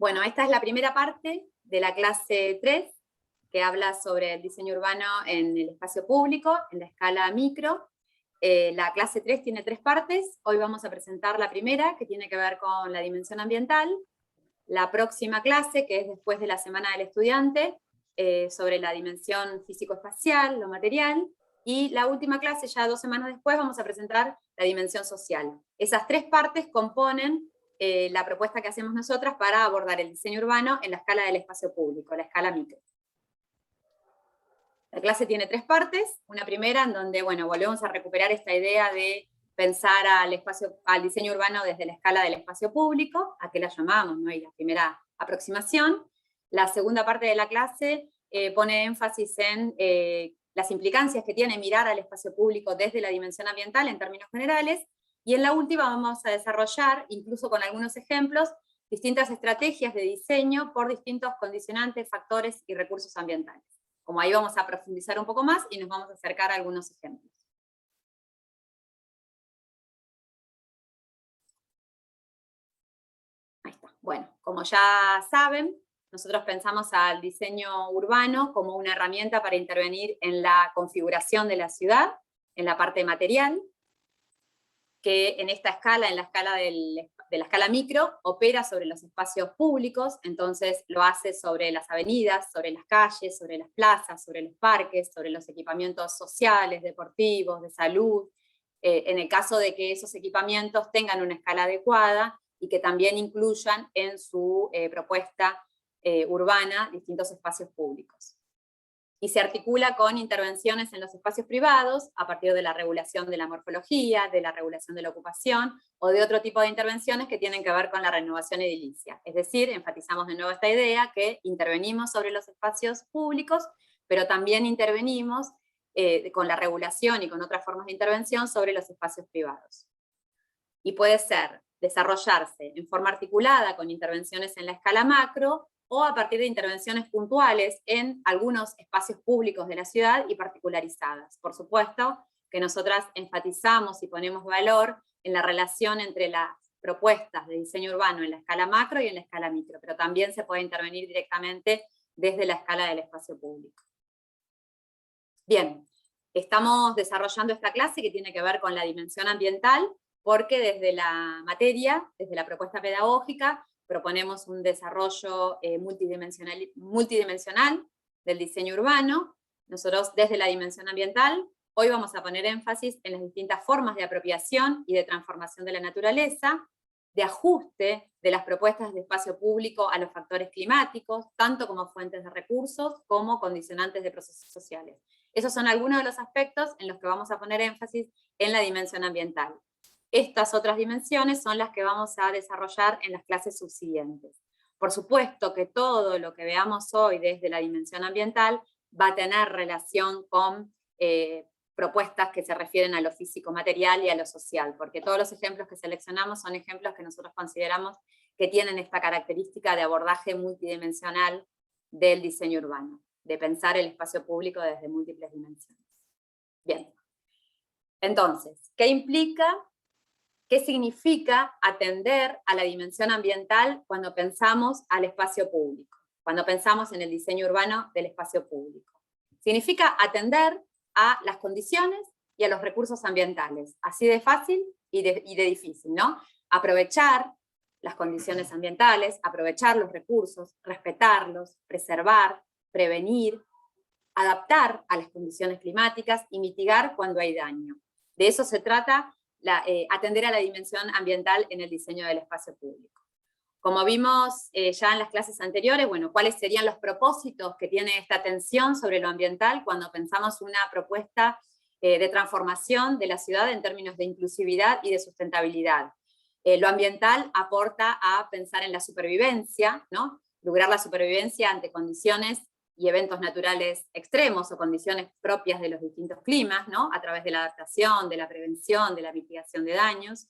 Bueno, esta es la primera parte de la clase 3, que habla sobre el diseño urbano en el espacio público, en la escala micro. La clase 3 tiene 3 partes. Hoy vamos a presentar la primera, que tiene que ver con la dimensión ambiental. La próxima clase, que es después de la Semana del Estudiante, sobre la dimensión físico-espacial, lo material. Y la última clase, ya 2 semanas después, vamos a presentar la dimensión social. Esas 3 partes componen la propuesta que hacemos nosotras para abordar el diseño urbano en la escala del espacio público, la escala micro. La clase tiene 3 partes. Una primera en donde, bueno, volvemos a recuperar esta idea de pensar al diseño urbano desde la escala del espacio público, a qué la llamamos, ¿no? Y la primera aproximación. La segunda parte de la clase pone énfasis en las implicancias que tiene mirar al espacio público desde la dimensión ambiental en términos generales. Y en la última vamos a desarrollar, incluso con algunos ejemplos, distintas estrategias de diseño por distintos condicionantes, factores y recursos ambientales. Como ahí vamos a profundizar un poco más y nos vamos a acercar a algunos ejemplos. Ahí está. Bueno, como ya saben, nosotros pensamos al diseño urbano como una herramienta para intervenir en la configuración de la ciudad, en la parte material, que en esta escala, en la escala de la escala micro, opera sobre los espacios públicos, entonces lo hace sobre las avenidas, sobre las calles, sobre las plazas, sobre los parques, sobre los equipamientos sociales, deportivos, de salud, en el caso de que esos equipamientos tengan una escala adecuada y que también incluyan en su propuesta urbana distintos espacios públicos. Y se articula con intervenciones en los espacios privados a partir de la regulación de la morfología, de la regulación de la ocupación o de otro tipo de intervenciones que tienen que ver con la renovación edilicia. Es decir, enfatizamos de nuevo esta idea que intervenimos sobre los espacios públicos, pero también intervenimos con la regulación y con otras formas de intervención sobre los espacios privados. Y puede ser desarrollarse en forma articulada con intervenciones en la escala macro, o a partir de intervenciones puntuales en algunos espacios públicos de la ciudad y particularizadas. Por supuesto que nosotras enfatizamos y ponemos valor en la relación entre las propuestas de diseño urbano en la escala macro y en la escala micro, pero también se puede intervenir directamente desde la escala del espacio público. Bien, estamos desarrollando esta clase que tiene que ver con la dimensión ambiental, porque desde la materia, desde la propuesta pedagógica, proponemos un desarrollo multidimensional del diseño urbano. Nosotros, desde la dimensión ambiental, hoy vamos a poner énfasis en las distintas formas de apropiación y de transformación de la naturaleza, de ajuste de las propuestas de espacio público a los factores climáticos, tanto como fuentes de recursos como condicionantes de procesos sociales. Esos son algunos de los aspectos en los que vamos a poner énfasis en la dimensión ambiental. Estas otras dimensiones son las que vamos a desarrollar en las clases subsiguientes. Por supuesto que todo lo que veamos hoy desde la dimensión ambiental va a tener relación con propuestas que se refieren a lo físico-material y a lo social, porque todos los ejemplos que seleccionamos son ejemplos que nosotros consideramos que tienen esta característica de abordaje multidimensional del diseño urbano, de pensar el espacio público desde múltiples dimensiones. Bien, entonces, ¿qué implica? ¿Qué significa atender a la dimensión ambiental cuando pensamos al espacio público? Cuando pensamos en el diseño urbano del espacio público. Significa atender a las condiciones y a los recursos ambientales. Así de fácil y de difícil, ¿no? Aprovechar las condiciones ambientales, aprovechar los recursos, respetarlos, preservar, prevenir, adaptar a las condiciones climáticas y mitigar cuando hay daño. De eso se trata atender a la dimensión ambiental en el diseño del espacio público. Como vimos ya en las clases anteriores, bueno, ¿cuáles serían los propósitos que tiene esta atención sobre lo ambiental cuando pensamos una propuesta de transformación de la ciudad en términos de inclusividad y de sustentabilidad? Lo ambiental aporta a pensar en la supervivencia, ¿no? Lograr la supervivencia ante condiciones y eventos naturales extremos o condiciones propias de los distintos climas, ¿no? A través de la adaptación, de la prevención, de la mitigación de daños.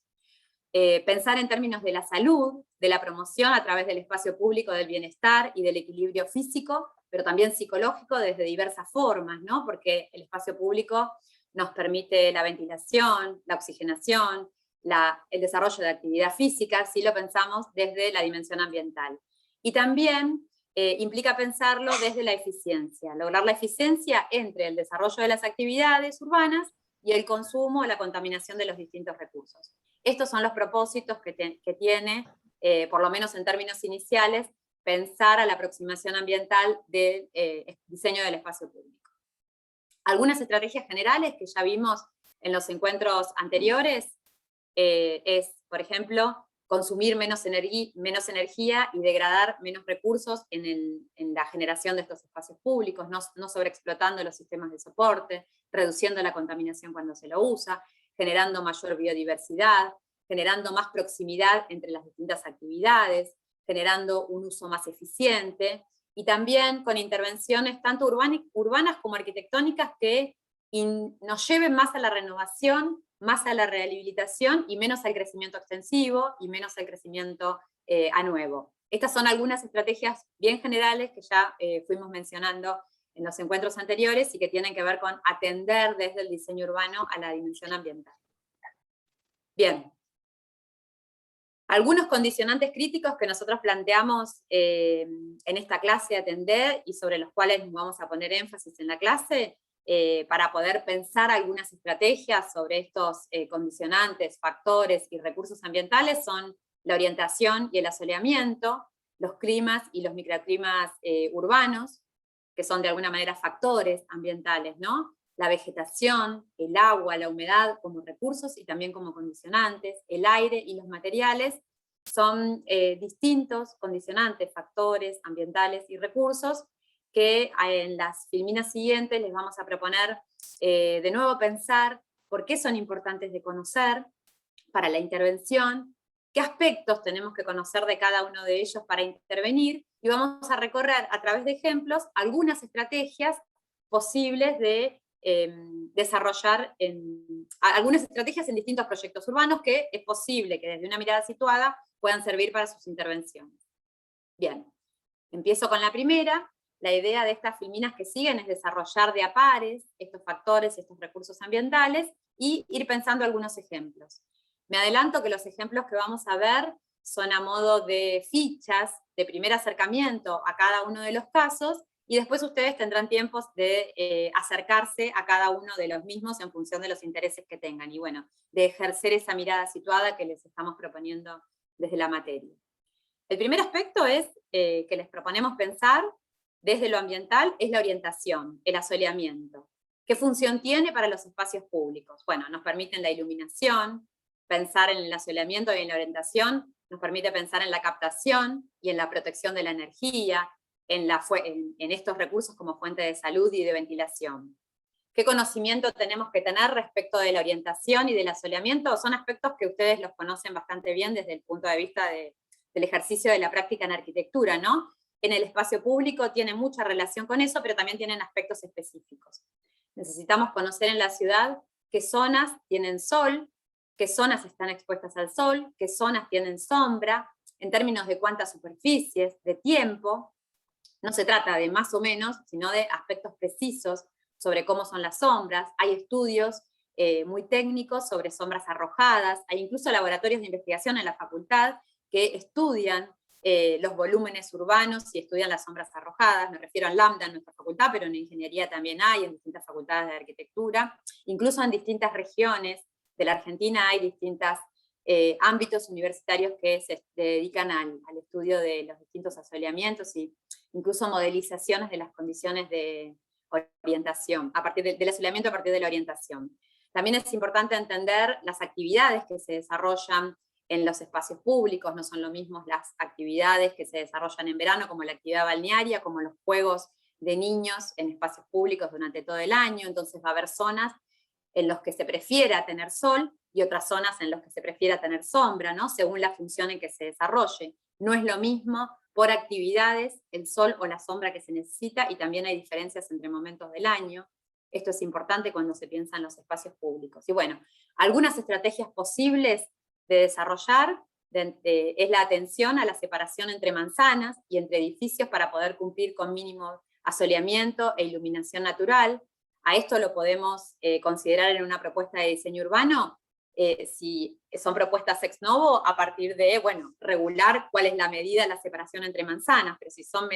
Pensar en términos de la salud, de la promoción a través del espacio público del bienestar y del equilibrio físico, pero también psicológico desde diversas formas, ¿no? Porque el espacio público nos permite la ventilación, la oxigenación, el desarrollo de actividad física, si lo pensamos desde la dimensión ambiental. Y también implica pensarlo desde la eficiencia, lograr la eficiencia entre el desarrollo de las actividades urbanas y el consumo o la contaminación de los distintos recursos. Estos son los propósitos que tiene, por lo menos en términos iniciales, pensar a la aproximación ambiental del diseño del espacio público. Algunas estrategias generales que ya vimos en los encuentros anteriores es, por ejemplo, consumir menos energía y degradar menos recursos en la generación de estos espacios públicos, no sobreexplotando los sistemas de soporte, reduciendo la contaminación cuando se lo usa, generando mayor biodiversidad, generando más proximidad entre las distintas actividades, generando un uso más eficiente, y también con intervenciones tanto urbanas como arquitectónicas que nos lleven más a la renovación, más a la rehabilitación y menos al crecimiento extensivo y menos al crecimiento a nuevo. Estas son algunas estrategias bien generales que ya fuimos mencionando en los encuentros anteriores y que tienen que ver con atender desde el diseño urbano a la dimensión ambiental. Bien. Algunos condicionantes críticos que nosotros planteamos en esta clase atender y sobre los cuales nos vamos a poner énfasis en la clase para poder pensar algunas estrategias sobre estos condicionantes, factores y recursos ambientales son la orientación y el asoleamiento, los climas y los microclimas urbanos, que son de alguna manera factores ambientales, ¿no? La vegetación, el agua, la humedad como recursos y también como condicionantes, el aire y los materiales son distintos condicionantes, factores ambientales y recursos que en las filminas siguientes les vamos a proponer de nuevo pensar por qué son importantes de conocer para la intervención, qué aspectos tenemos que conocer de cada uno de ellos para intervenir, y vamos a recorrer a través de ejemplos algunas estrategias posibles de desarrollar algunas estrategias en distintos proyectos urbanos que es posible que desde una mirada situada puedan servir para sus intervenciones. Bien, empiezo con la primera. La idea de estas filminas que siguen es desarrollar de a pares estos factores, estos recursos ambientales, y ir pensando algunos ejemplos. Me adelanto que los ejemplos que vamos a ver son a modo de fichas de primer acercamiento a cada uno de los casos, y después ustedes tendrán tiempos de acercarse a cada uno de los mismos en función de los intereses que tengan, y bueno, de ejercer esa mirada situada que les estamos proponiendo desde la materia. El primer aspecto es que les proponemos pensar desde lo ambiental, es la orientación, el asoleamiento. ¿Qué función tiene para los espacios públicos? Bueno, nos permiten la iluminación, pensar en el asoleamiento y en la orientación, nos permite pensar en la captación y en la protección de la energía, en estos recursos como fuente de salud y de ventilación. ¿Qué conocimiento tenemos que tener respecto de la orientación y del asoleamiento? Son aspectos que ustedes los conocen bastante bien desde el punto de vista del ejercicio de la práctica en arquitectura, ¿no? En el espacio público tiene mucha relación con eso, pero también tienen aspectos específicos. Necesitamos conocer en la ciudad qué zonas tienen sol, qué zonas están expuestas al sol, qué zonas tienen sombra, en términos de cuántas superficies, de tiempo. No se trata de más o menos, sino de aspectos precisos sobre cómo son las sombras. Hay estudios muy técnicos sobre sombras arrojadas, hay incluso laboratorios de investigación en la facultad que estudian los volúmenes urbanos y estudian las sombras arrojadas. Me refiero a Lambda en nuestra facultad, pero en ingeniería también hay, en distintas facultades de arquitectura. Incluso en distintas regiones de la Argentina hay distintos ámbitos universitarios que se dedican al estudio de los distintos asoleamientos y incluso modelizaciones de las condiciones de orientación, a partir del asoleamiento a partir de la orientación. También es importante entender las actividades que se desarrollan en los espacios públicos. No son lo mismo las actividades que se desarrollan en verano, como la actividad balnearia, como los juegos de niños en espacios públicos durante todo el año. Entonces va a haber zonas en las que se prefiera tener sol y otras zonas en las que se prefiera tener sombra, ¿no? Según la función en que se desarrolle. No es lo mismo por actividades el sol o la sombra que se necesita, y también hay diferencias entre momentos del año. Esto es importante cuando se piensa en los espacios públicos. Y bueno, algunas estrategias posibles de desarrollar es la atención a la separación entre manzanas y entre edificios para poder cumplir con mínimo asoleamiento e iluminación natural. A esto lo podemos considerar en una propuesta de diseño urbano si son propuestas ex novo, a partir de, bueno, regular cuál es la medida de la separación entre manzanas, pero si son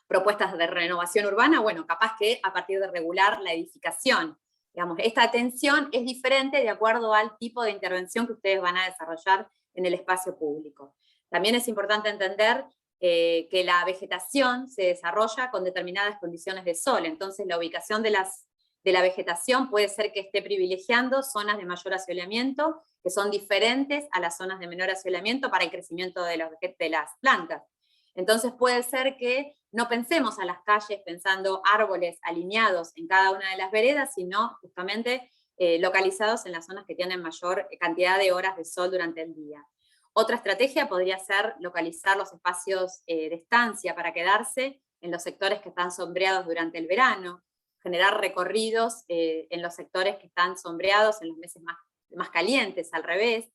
propuestas de renovación urbana, bueno, capaz que a partir de regular la edificación. Digamos, esta atención es diferente de acuerdo al tipo de intervención que ustedes van a desarrollar en el espacio público. También es importante entender que la vegetación se desarrolla con determinadas condiciones de sol, entonces la ubicación de la vegetación puede ser que esté privilegiando zonas de mayor asoleamiento, que son diferentes a las zonas de menor asoleamiento para el crecimiento de las plantas. Entonces puede ser que no pensemos a las calles pensando árboles alineados en cada una de las veredas, sino justamente localizados en las zonas que tienen mayor cantidad de horas de sol durante el día. Otra estrategia podría ser localizar los espacios de estancia para quedarse en los sectores que están sombreados durante el verano, generar recorridos en los sectores que están sombreados en los meses más calientes, al revés,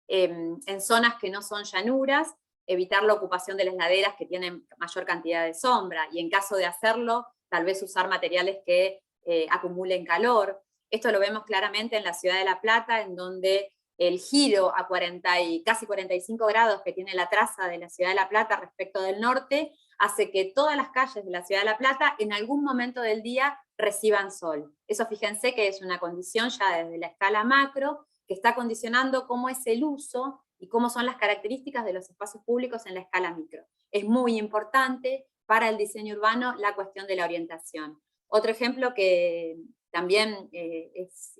en zonas que no son llanuras, evitar la ocupación de las laderas que tienen mayor cantidad de sombra, y en caso de hacerlo, tal vez usar materiales que acumulen calor. Esto lo vemos claramente en la ciudad de La Plata, en donde el giro a casi 45 grados que tiene la traza de la ciudad de La Plata respecto del norte, hace que todas las calles de la ciudad de La Plata en algún momento del día reciban sol. Eso fíjense que es una condición ya desde la escala macro, que está condicionando cómo es el uso y cómo son las características de los espacios públicos en la escala micro. Es muy importante para el diseño urbano la cuestión de la orientación. Otro ejemplo que también es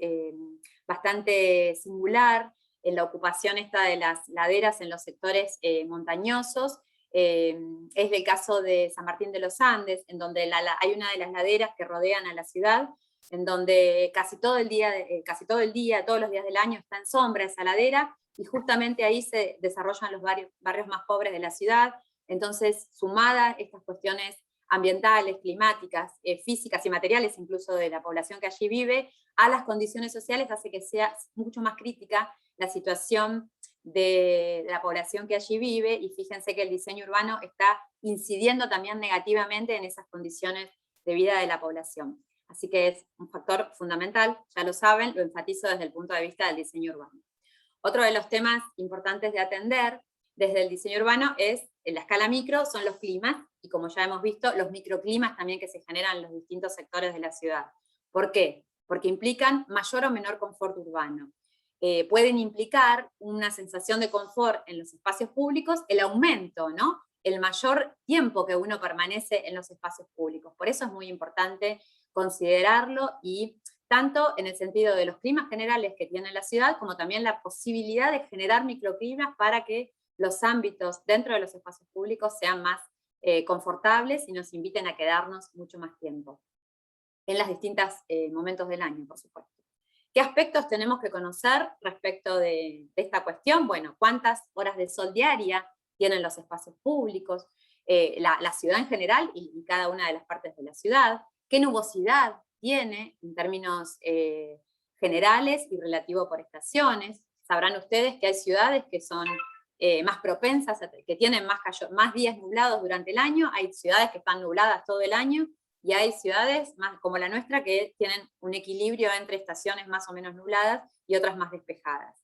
bastante singular en la ocupación esta de las laderas en los sectores montañosos, es el caso de San Martín de los Andes, en donde hay una de las laderas que rodean a la ciudad, en donde casi todo el día, todos los días del año está en sombra esa ladera, y justamente ahí se desarrollan los barrios más pobres de la ciudad. Entonces, sumadas estas cuestiones ambientales, climáticas, físicas y materiales incluso de la población que allí vive, a las condiciones sociales, hace que sea mucho más crítica la situación de la población que allí vive, y fíjense que el diseño urbano está incidiendo también negativamente en esas condiciones de vida de la población. Así que es un factor fundamental, ya lo saben, lo enfatizo desde el punto de vista del diseño urbano. Otro de los temas importantes de atender desde el diseño urbano es, en la escala micro, son los climas, y como ya hemos visto, los microclimas también que se generan en los distintos sectores de la ciudad. ¿Por qué? Porque implican mayor o menor confort urbano. Pueden implicar una sensación de confort en los espacios públicos, el aumento, ¿no? El mayor tiempo que uno permanece en los espacios públicos. Por eso es muy importante considerarlo, y tanto en el sentido de los climas generales que tiene la ciudad, como también la posibilidad de generar microclimas para que los ámbitos dentro de los espacios públicos sean más confortables y nos inviten a quedarnos mucho más tiempo, en los distintos momentos del año, por supuesto. ¿Qué aspectos tenemos que conocer respecto de esta cuestión? Bueno, ¿cuántas horas de sol diaria tienen los espacios públicos? La ciudad en general y cada una de las partes de la ciudad. ¿Qué nubosidad tiene en términos generales y relativo por estaciones? Sabrán ustedes que hay ciudades que son más propensas, que tienen más días nublados durante el año, hay ciudades que están nubladas todo el año, y hay ciudades más como la nuestra que tienen un equilibrio entre estaciones más o menos nubladas y otras más despejadas.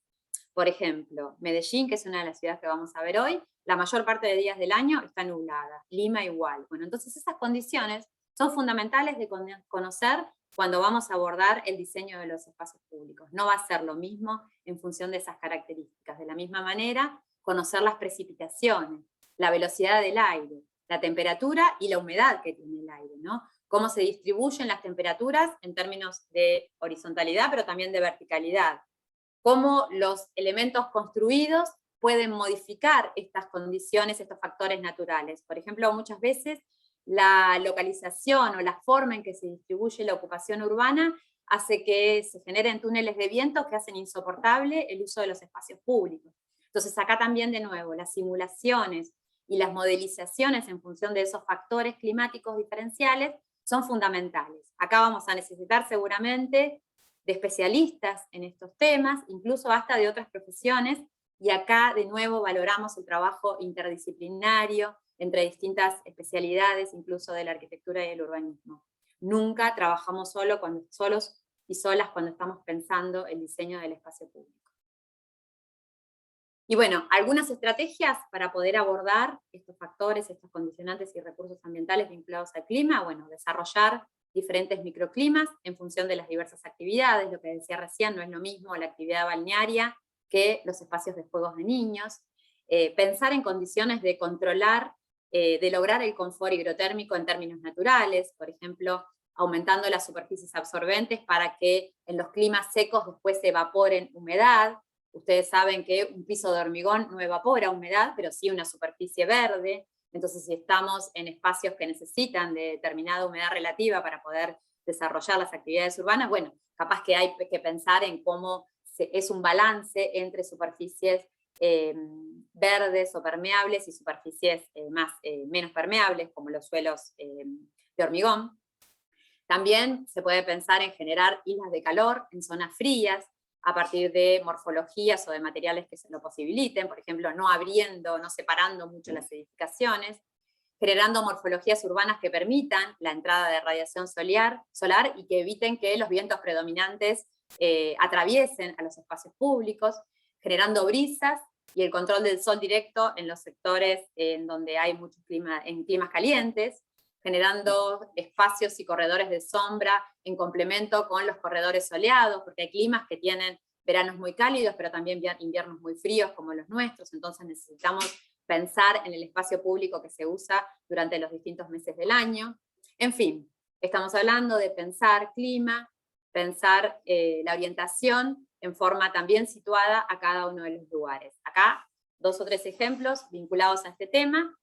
Por ejemplo, Medellín, que es una de las ciudades que vamos a ver hoy, la mayor parte de días del año está nublada. Lima igual. Bueno, entonces esas condiciones son fundamentales de conocer cuando vamos a abordar el diseño de los espacios públicos. No va a ser lo mismo en función de esas características. De la misma manera, conocer las precipitaciones, la velocidad del aire, la temperatura y la humedad que tiene el aire, ¿no? Cómo se distribuyen las temperaturas en términos de horizontalidad, pero también de verticalidad. Cómo los elementos construidos pueden modificar estas condiciones, estos factores naturales. Por ejemplo, muchas veces la localización o la forma en que se distribuye la ocupación urbana hace que se generen túneles de viento que hacen insoportable el uso de los espacios públicos. Entonces acá también de nuevo las simulaciones y las modelizaciones en función de esos factores climáticos diferenciales son fundamentales. Acá vamos a necesitar seguramente de especialistas en estos temas, incluso hasta de otras profesiones, y acá de nuevo valoramos el trabajo interdisciplinario entre distintas especialidades, incluso de la arquitectura y el urbanismo. Nunca trabajamos solos y solas cuando estamos pensando el diseño del espacio público. Y bueno, algunas estrategias para poder abordar estos factores, estos condicionantes y recursos ambientales vinculados al clima, bueno, desarrollar diferentes microclimas en función de las diversas actividades, lo que decía recién, no es lo mismo la actividad balnearia que los espacios de juegos de niños, pensar en condiciones de controlar, de lograr el confort hidrotérmico en términos naturales, por ejemplo, aumentando las superficies absorbentes para que en los climas secos después se evaporen humedad. Ustedes saben que un piso de hormigón no evapora humedad, pero sí una superficie verde. Entonces, si estamos en espacios que necesitan de determinada humedad relativa para poder desarrollar las actividades urbanas, bueno, capaz que hay que pensar en cómo es un balance entre superficies verdes o permeables y superficies menos permeables, como los suelos de hormigón. También se puede pensar en generar islas de calor en zonas frías, a partir de morfologías o de materiales que se lo posibiliten, por ejemplo, no abriendo, no separando mucho las edificaciones, generando morfologías urbanas que permitan la entrada de radiación solar y que eviten que los vientos predominantes atraviesen a los espacios públicos, generando brisas y el control del sol directo en los sectores en donde hay mucho climas calientes, generando espacios y corredores de sombra en complemento con los corredores soleados, porque hay climas que tienen veranos muy cálidos, pero también inviernos muy fríos como los nuestros, entonces necesitamos pensar en el espacio público que se usa durante los distintos meses del año. En fin, estamos hablando de pensar clima, pensar la orientación en forma también situada a cada uno de los lugares. Acá, 2 o 3 ejemplos vinculados a este tema.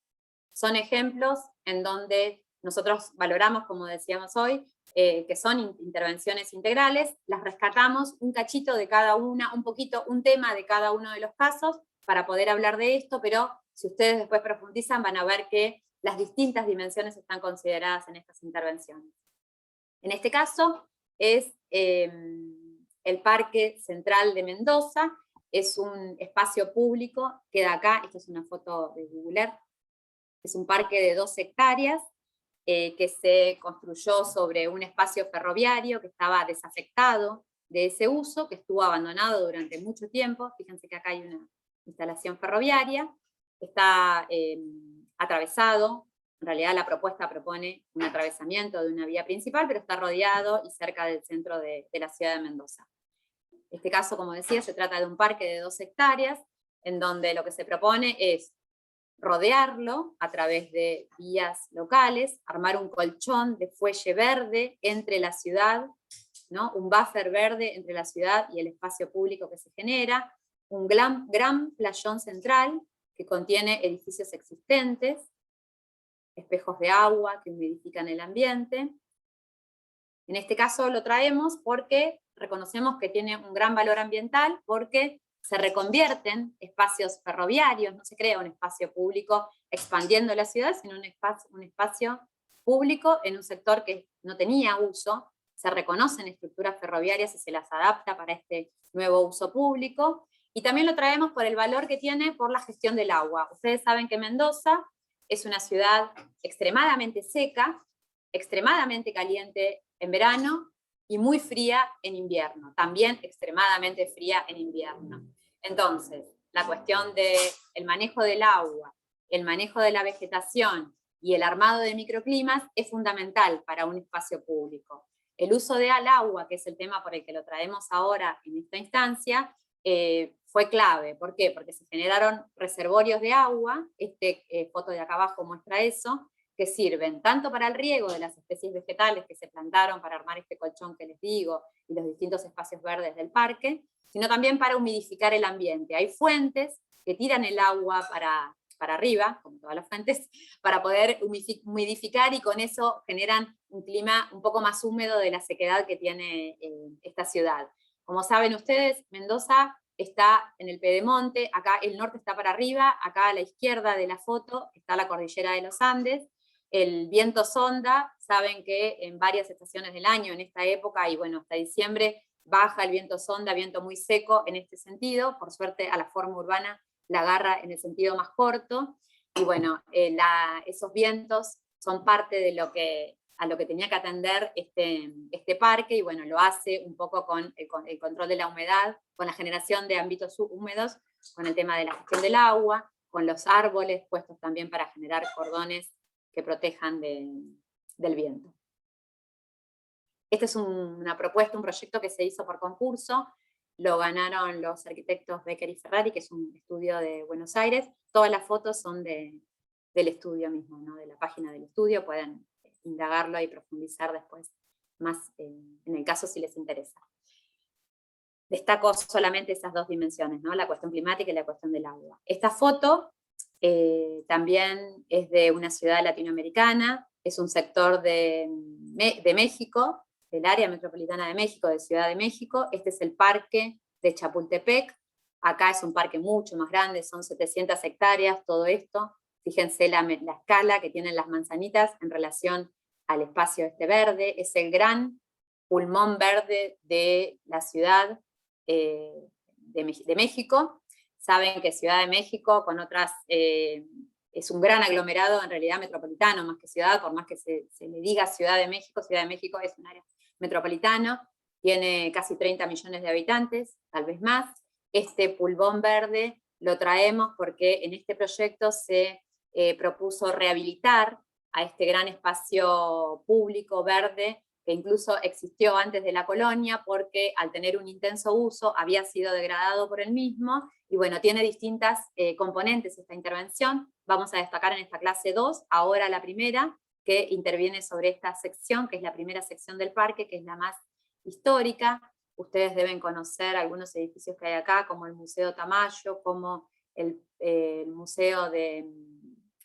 Son ejemplos en donde nosotros valoramos, como decíamos hoy, que son intervenciones integrales, las rescatamos un cachito de cada una, un poquito, un tema de cada uno de los casos, para poder hablar de esto, pero si ustedes después profundizan van a ver que las distintas dimensiones están consideradas en estas intervenciones. En este caso es el Parque Central de Mendoza, es un espacio público, queda acá, esta es una foto de Google Earth, es un parque de 2 hectáreas, que se construyó sobre un espacio ferroviario que estaba desafectado de ese uso, que estuvo abandonado durante mucho tiempo. Fíjense que acá hay una instalación ferroviaria, está atravesado, en realidad la propuesta propone un atravesamiento de una vía principal, pero está rodeado y cerca del centro de la ciudad de Mendoza. En este caso, como decía, se trata de un parque de 2 hectáreas, en donde lo que se propone es rodearlo a través de vías locales, armar un colchón de fuelle verde entre la ciudad, ¿no? Un buffer verde entre la ciudad y el espacio público que se genera, un gran playón central que contiene edificios existentes, espejos de agua que humidifican el ambiente. En este caso lo traemos porque reconocemos que tiene un gran valor ambiental, porque se reconvierten espacios ferroviarios, no se crea un espacio público expandiendo la ciudad, sino un espacio público en un sector que no tenía uso, se reconocen estructuras ferroviarias y se las adapta para este nuevo uso público, y también lo traemos por el valor que tiene por la gestión del agua. Ustedes saben que Mendoza es una ciudad extremadamente seca, extremadamente caliente en verano, y muy fría en invierno, también extremadamente fría en invierno. Entonces, la cuestión del manejo del agua, el manejo de la vegetación y el armado de microclimas es fundamental para un espacio público. El uso del agua, que es el tema por el que lo traemos ahora en esta instancia, fue clave. ¿Por qué? Porque se generaron reservorios de agua, foto de acá abajo muestra eso, que sirven tanto para el riego de las especies vegetales que se plantaron para armar este colchón que les digo y los distintos espacios verdes del parque, sino también para humidificar el ambiente. Hay fuentes que tiran el agua para arriba, como todas las fuentes, para poder humidificar, y con eso generan un clima un poco más húmedo de la sequedad que tiene esta ciudad. Como saben ustedes, Mendoza está en el Pedemonte, acá el norte está para arriba, acá a la izquierda de la foto está la cordillera de los Andes. El viento sonda, saben que en varias estaciones del año, en esta época, y bueno, hasta diciembre, baja el viento sonda, viento muy seco en este sentido. Por suerte a la forma urbana la agarra en el sentido más corto, y bueno, esos vientos son parte de lo que a lo que tenía que atender este parque, y bueno, lo hace un poco con el control de la humedad, con la generación de ámbitos húmedos, con el tema de la gestión del agua, con los árboles puestos también para generar cordones que protejan del viento. Esta es una propuesta, un proyecto que se hizo por concurso, lo ganaron los arquitectos Becker y Ferrari, que es un estudio de Buenos Aires. Todas las fotos son del estudio mismo, ¿no? De la página del estudio, pueden indagarlo y profundizar después más en el caso si les interesa. Destaco solamente esas dos dimensiones, ¿no? La cuestión climática y la cuestión del agua. Esta foto también es de una ciudad latinoamericana, es un sector de México, del área metropolitana de México, de Ciudad de México. Este es el parque de Chapultepec. Acá es un parque mucho más grande, son 700 hectáreas, todo esto. Fíjense la escala que tienen las manzanitas en relación al espacio este verde. Es el gran pulmón verde de la ciudad de México. Saben que Ciudad de México, con otras, es un gran aglomerado, en realidad metropolitano, más que ciudad, por más que se le diga Ciudad de México es un área metropolitano, tiene casi 30 millones de habitantes, tal vez más. Este pulmón verde lo traemos porque en este proyecto se propuso rehabilitar a este gran espacio público verde que incluso existió antes de la colonia, porque al tener un intenso uso había sido degradado por el mismo, y bueno, tiene distintas componentes esta intervención. Vamos a destacar en esta clase 2, ahora la primera, que interviene sobre esta sección, que es la primera sección del parque, que es la más histórica. Ustedes deben conocer algunos edificios que hay acá, como el Museo Tamayo, como el museo de...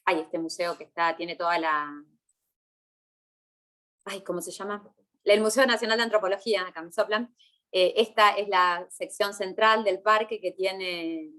este museo que tiene toda la... ¿cómo se llama? El Museo Nacional de Antropología, acá me soplan. Esta es la sección central del parque que tiene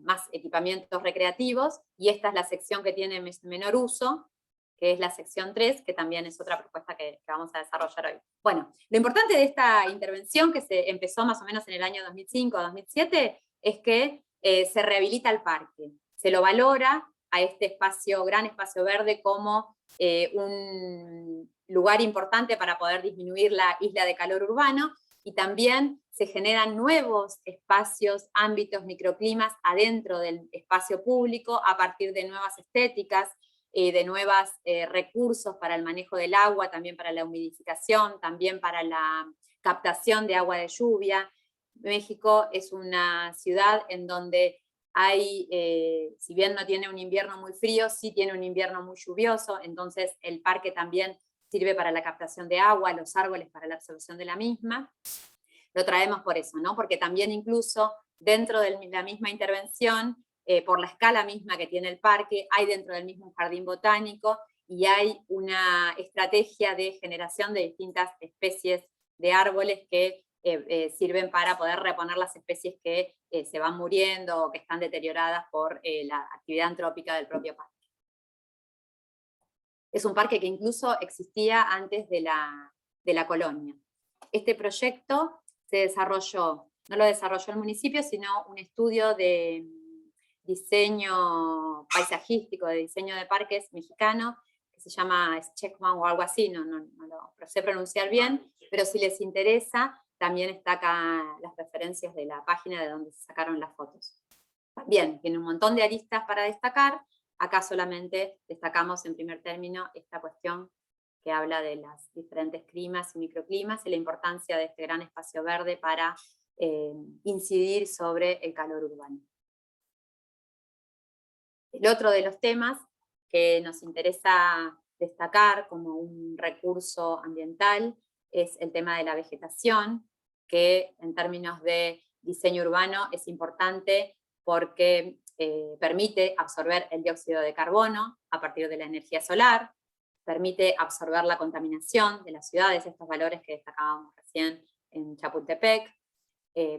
más equipamientos recreativos, y esta es la sección que tiene menor uso, que es la sección 3, que también es otra propuesta que vamos a desarrollar hoy. Bueno, lo importante de esta intervención, que se empezó más o menos en el año 2005-2007, es que se rehabilita el parque, se lo valora a este espacio, gran espacio verde, como un lugar importante para poder disminuir la isla de calor urbano, y también se generan nuevos espacios, ámbitos, microclimas adentro del espacio público a partir de nuevas estéticas, de nuevos recursos para el manejo del agua, también para la humidificación, también para la captación de agua de lluvia. México es una ciudad en donde hay, si bien no tiene un invierno muy frío, sí tiene un invierno muy lluvioso, entonces el parque también sirve para la captación de agua, los árboles para la absorción de la misma. Lo traemos por eso, ¿no? Porque también incluso dentro de la misma intervención, por la escala misma que tiene el parque, hay dentro del mismo un jardín botánico, y hay una estrategia de generación de distintas especies de árboles que sirven para poder reponer las especies que se van muriendo o que están deterioradas por la actividad antrópica del propio parque. Es un parque que incluso existía antes de la colonia. Este proyecto se desarrolló, no lo desarrolló el municipio, sino un estudio de diseño paisajístico, de diseño de parques mexicano, que se llama Scheckman o algo así, no lo sé pronunciar bien, pero si les interesa, también está acá las referencias de la página de donde se sacaron las fotos. También tiene un montón de aristas para destacar. Acá solamente destacamos en primer término esta cuestión que habla de los diferentes climas y microclimas y la importancia de este gran espacio verde para incidir sobre el calor urbano. El otro de los temas que nos interesa destacar como un recurso ambiental es el tema de la vegetación, que en términos de diseño urbano es importante porque permite absorber el dióxido de carbono a partir de la energía solar, permite absorber la contaminación de las ciudades, estos valores que destacábamos recién en Chapultepec,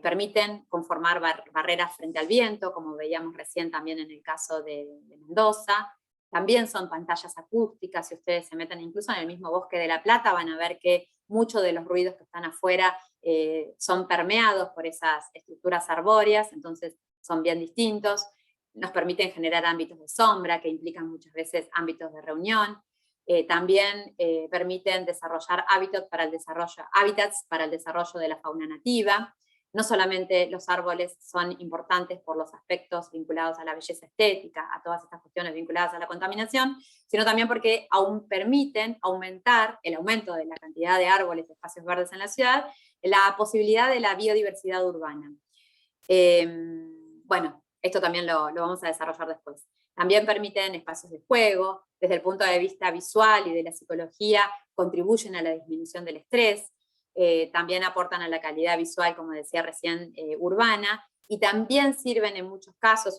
permiten conformar barreras frente al viento, como veíamos recién también en el caso de Mendoza. También son pantallas acústicas, si ustedes se meten incluso en el mismo Bosque de la Plata, van a ver que muchos de los ruidos que están afuera son permeados por esas estructuras arbóreas, entonces son bien distintos. Nos permiten generar ámbitos de sombra, que implican muchas veces ámbitos de reunión. También permiten desarrollar hábitats para el desarrollo de la fauna nativa. No solamente los árboles son importantes por los aspectos vinculados a la belleza estética, a todas estas cuestiones vinculadas a la contaminación, sino también porque aún permiten aumentar el aumento de la cantidad de árboles, de espacios verdes en la ciudad, la posibilidad de la biodiversidad urbana. Bueno, esto también lo vamos a desarrollar después. También permiten espacios de juego, desde el punto de vista visual y de la psicología, contribuyen a la disminución del estrés, también aportan a la calidad visual, como decía recién, urbana, y también sirven en muchos casos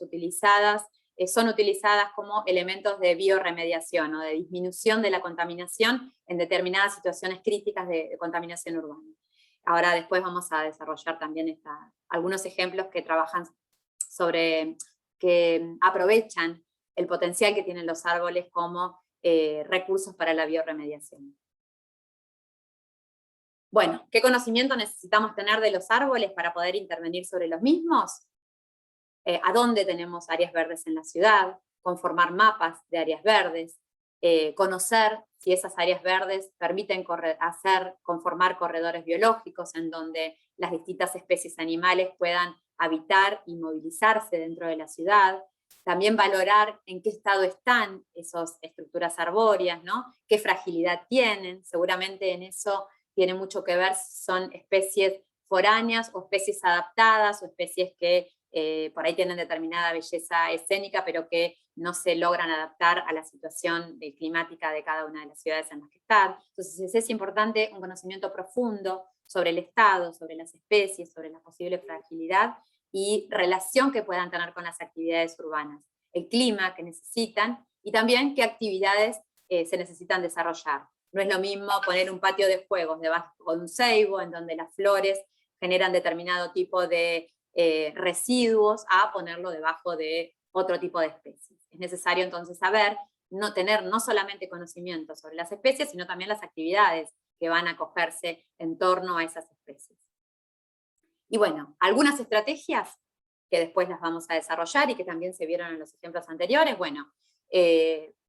son utilizadas como elementos de bioremediación o de disminución de la contaminación en determinadas situaciones críticas de contaminación urbana. Ahora después vamos a desarrollar también algunos ejemplos que trabajan que aprovechan el potencial que tienen los árboles como recursos para la bioremediación. Bueno, ¿qué conocimiento necesitamos tener de los árboles para poder intervenir sobre los mismos? ¿A dónde tenemos áreas verdes en la ciudad? Conformar mapas de áreas verdes, conocer si esas áreas verdes permiten conformar corredores biológicos en donde las distintas especies animales puedan habitar y movilizarse dentro de la ciudad. También valorar en qué estado están esas estructuras arbóreas, ¿no? Qué fragilidad tienen. Seguramente en eso tiene mucho que ver si son especies foráneas o especies adaptadas o especies que por ahí tienen determinada belleza escénica, pero que no se logran adaptar a la situación climática de cada una de las ciudades en las que están. Entonces es importante un conocimiento profundo sobre el estado, sobre las especies, sobre la posible fragilidad y relación que puedan tener con las actividades urbanas, el clima que necesitan y también qué actividades se necesitan desarrollar. No es lo mismo poner un patio de juegos debajo de un ceibo, en donde las flores generan determinado tipo de residuos, a ponerlo debajo de otro tipo de especies. Es necesario entonces tener no solamente conocimiento sobre las especies, sino también las actividades que van a acogerse en torno a esas especies. Y bueno, algunas estrategias que después las vamos a desarrollar y que también se vieron en los ejemplos anteriores. Bueno,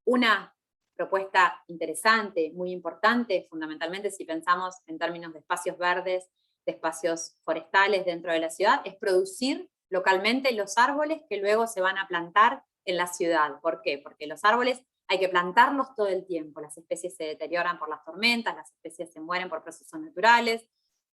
una propuesta interesante, muy importante, fundamentalmente si pensamos en términos de espacios verdes, de espacios forestales dentro de la ciudad, es producir localmente los árboles que luego se van a plantar en la ciudad. ¿Por qué? Porque los árboles hay que plantarlos todo el tiempo. Las especies se deterioran por las tormentas, las especies se mueren por procesos naturales,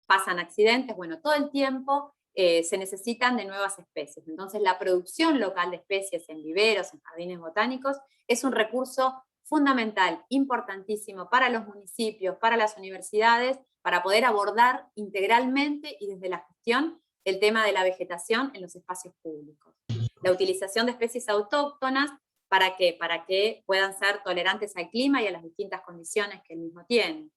pasan accidentes, bueno, todo el tiempo se necesitan de nuevas especies. Entonces la producción local de especies en viveros, en jardines botánicos, es un recurso fundamental, importantísimo para los municipios, para las universidades, para poder abordar integralmente y desde la gestión el tema de la vegetación en los espacios públicos. La utilización de especies autóctonas, ¿para qué? Para que puedan ser tolerantes al clima y a las distintas condiciones que el mismo tiene.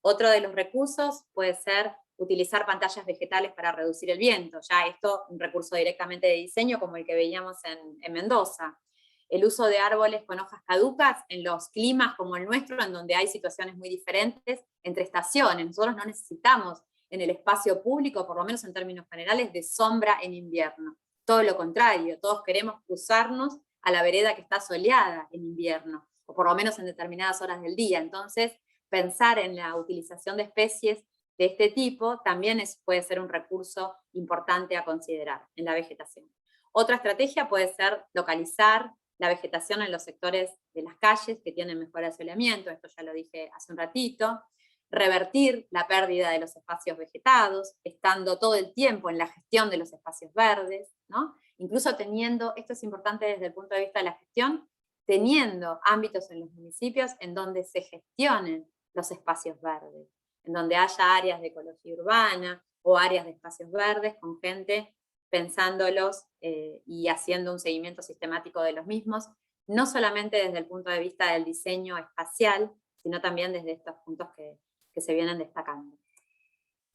Otro de los recursos puede ser utilizar pantallas vegetales para reducir el viento. Ya esto, un recurso directamente de diseño como el que veíamos en Mendoza. El uso de árboles con hojas caducas en los climas como el nuestro, en donde hay situaciones muy diferentes entre estaciones. Nosotros no necesitamos en el espacio público, por lo menos en términos generales, de sombra en invierno. Todo lo contrario, todos queremos cruzarnos a la vereda que está soleada en invierno, o por lo menos en determinadas horas del día. Entonces, pensar en la utilización de especies de este tipo también puede ser un recurso importante a considerar en la vegetación. Otra estrategia puede ser localizar la vegetación en los sectores de las calles que tienen mejor asoleamiento, esto ya lo dije hace un ratito, revertir la pérdida de los espacios vegetados, estando todo el tiempo en la gestión de los espacios verdes, ¿no? Incluso teniendo, esto es importante desde el punto de vista de la gestión, teniendo ámbitos en los municipios en donde se gestionen los espacios verdes, en donde haya áreas de ecología urbana o áreas de espacios verdes con gente pensándolos y haciendo un seguimiento sistemático de los mismos, no solamente desde el punto de vista del diseño espacial, sino también desde estos puntos que se vienen destacando.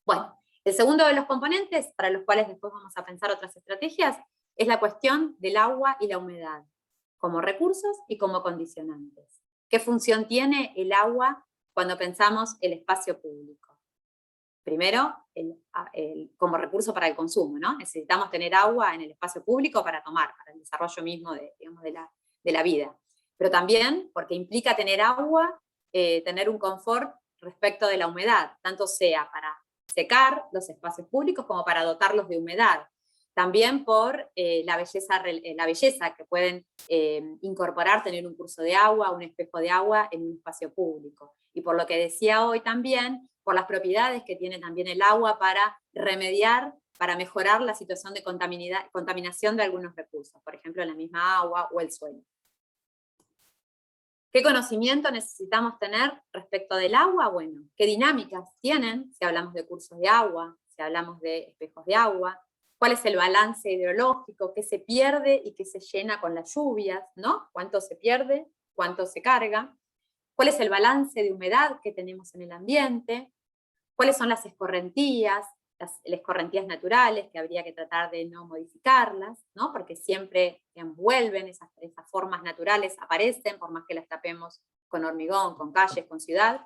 Bueno, el segundo de los componentes, para los cuales después vamos a pensar otras estrategias, es la cuestión del agua y la humedad, como recursos y como condicionantes. ¿Qué función tiene el agua cuando pensamos el espacio público? Primero, como recurso para el consumo, ¿no? Necesitamos tener agua en el espacio público para tomar, para el desarrollo mismo de la vida. Pero también porque implica tener agua tener un confort respecto de la humedad, tanto sea para secar los espacios públicos como para dotarlos de humedad. También por la belleza que pueden incorporar, tener un curso de agua, un espejo de agua en un espacio público. Y por lo que decía hoy también, por las propiedades que tiene también el agua para remediar, para mejorar la situación de contaminación de algunos recursos, por ejemplo, la misma agua o el suelo. ¿Qué conocimiento necesitamos tener respecto del agua? Bueno, ¿qué dinámicas tienen si hablamos de cursos de agua, si hablamos de espejos de agua? ¿Cuál es el balance hidrológico? ¿Qué se pierde y qué se llena con las lluvias? ¿No? ¿Cuánto se pierde? ¿Cuánto se carga? ¿Cuál es el balance de humedad que tenemos en el ambiente? ¿Cuáles son las escorrentías naturales, que habría que tratar de no modificarlas, ¿no? Porque siempre vuelven, esas formas naturales aparecen, por más que las tapemos con hormigón, con calles, con ciudad.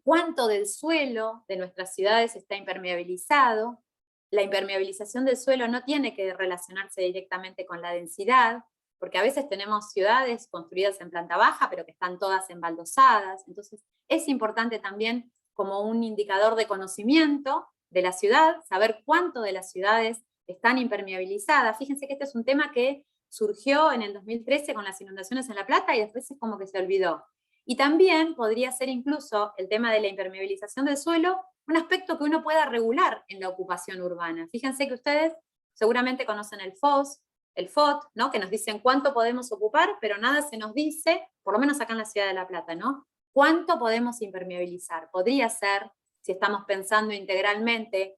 ¿Cuánto del suelo de nuestras ciudades está impermeabilizado? La impermeabilización del suelo no tiene que relacionarse directamente con la densidad, porque a veces tenemos ciudades construidas en planta baja, pero que están todas embaldosadas. Entonces, es importante también, como un indicador de conocimiento de la ciudad, saber cuánto de las ciudades están impermeabilizadas. Fíjense que este es un tema que surgió en el 2013 con las inundaciones en La Plata y después es como que se olvidó. Y también podría ser incluso el tema de la impermeabilización del suelo un aspecto que uno pueda regular en la ocupación urbana. Fíjense que ustedes seguramente conocen el FOS, el FOT, ¿no? Que nos dicen cuánto podemos ocupar, pero nada se nos dice, por lo menos acá en la ciudad de La Plata, ¿no? ¿Cuánto podemos impermeabilizar? Podría ser, si estamos pensando integralmente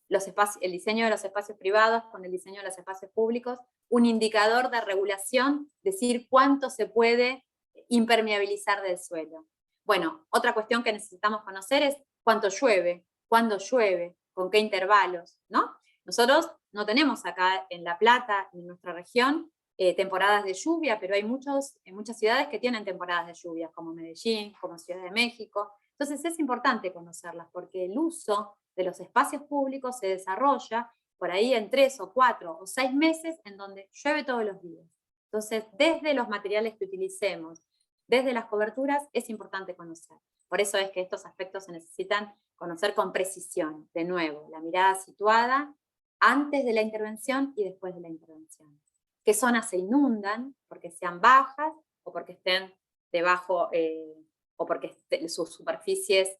el diseño de los espacios privados con el diseño de los espacios públicos, un indicador de regulación, decir cuánto se puede impermeabilizar del suelo. Bueno, otra cuestión que necesitamos conocer es cuánto llueve, cuándo llueve, con qué intervalos, ¿no? Nosotros no tenemos acá en La Plata, en nuestra región, temporadas de lluvia, pero hay muchas ciudades que tienen temporadas de lluvias, como Medellín, como Ciudad de México. Entonces es importante conocerlas, porque el uso de los espacios públicos se desarrolla por ahí en 3 o 4 o 6 meses en donde llueve todos los días. Entonces, desde los materiales que utilicemos, desde las coberturas, es importante conocer. Por eso es que estos aspectos se necesitan conocer con precisión. De nuevo, la mirada situada antes de la intervención y después de la intervención. ¿Qué zonas se inundan? Porque sean bajas o porque estén debajo, o porque sus superficies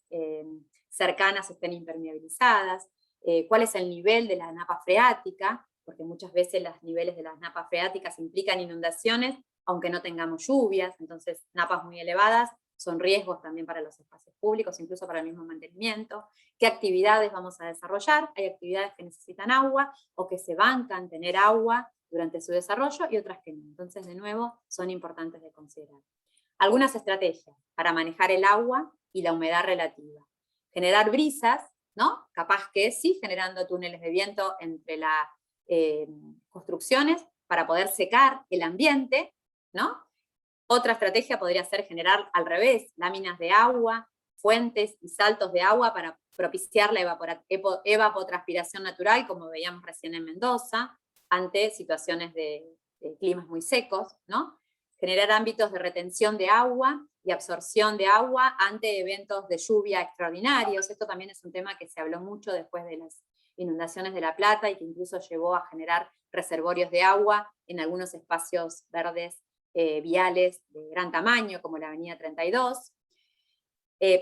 cercanas estén impermeabilizadas. ¿Cuál es el nivel de la napa freática? Porque muchas veces los niveles de las napas freáticas implican inundaciones, aunque no tengamos lluvias. Entonces, napas muy elevadas son riesgos también para los espacios públicos, incluso para el mismo mantenimiento. ¿Qué actividades vamos a desarrollar? Hay actividades que necesitan agua o que se bancan tener agua durante su desarrollo y otras que no. Entonces, de nuevo, son importantes de considerar. Algunas estrategias para manejar el agua y la humedad relativa. Generar brisas, ¿no? Capaz que sí, generando túneles de viento entre las construcciones para poder secar el ambiente, ¿no? Otra estrategia podría ser generar al revés, láminas de agua, fuentes y saltos de agua para propiciar la evapotranspiración natural, como veíamos recién en Mendoza, ante situaciones de climas muy secos, ¿no? Generar ámbitos de retención de agua y absorción de agua ante eventos de lluvia extraordinarios. Esto también es un tema que se habló mucho después de las inundaciones de La Plata y que incluso llevó a generar reservorios de agua en algunos espacios verdes viales de gran tamaño, como la Avenida 32.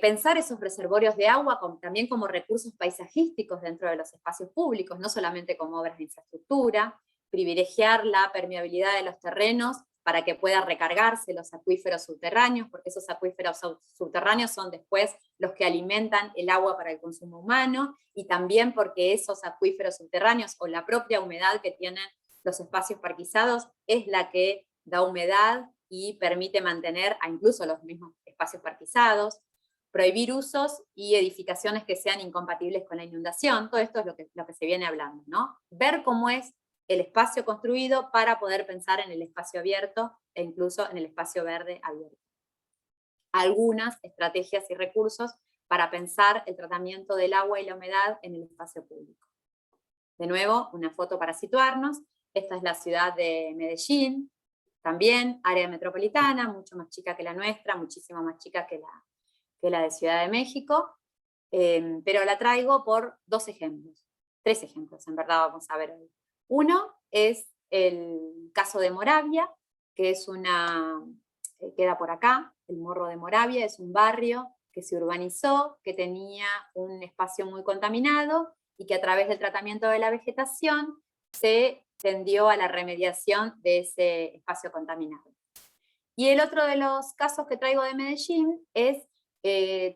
Pensar esos reservorios de agua también como recursos paisajísticos dentro de los espacios públicos, no solamente como obras de infraestructura, privilegiar la permeabilidad de los terrenos para que puedan recargarse los acuíferos subterráneos, porque esos acuíferos subterráneos son después los que alimentan el agua para el consumo humano, y también porque esos acuíferos subterráneos o la propia humedad que tienen los espacios parquizados es la que da humedad y permite mantener a incluso los mismos espacios parquizados. Prohibir usos y edificaciones que sean incompatibles con la inundación. Todo esto es lo que se viene hablando, ¿no? Ver cómo es el espacio construido para poder pensar en el espacio abierto e incluso en el espacio verde abierto. Algunas estrategias y recursos para pensar el tratamiento del agua y la humedad en el espacio público. De nuevo, una foto para situarnos. Esta es la ciudad de Medellín, también área metropolitana, mucho más chica que la nuestra, muchísimo más chica que la de Ciudad de México, pero la traigo por tres ejemplos en verdad vamos a ver hoy. Uno es el caso de Moravia, que es queda por acá, el Morro de Moravia, es un barrio que se urbanizó, que tenía un espacio muy contaminado y que a través del tratamiento de la vegetación se tendió a la remediación de ese espacio contaminado. Y el otro de los casos que traigo de Medellín es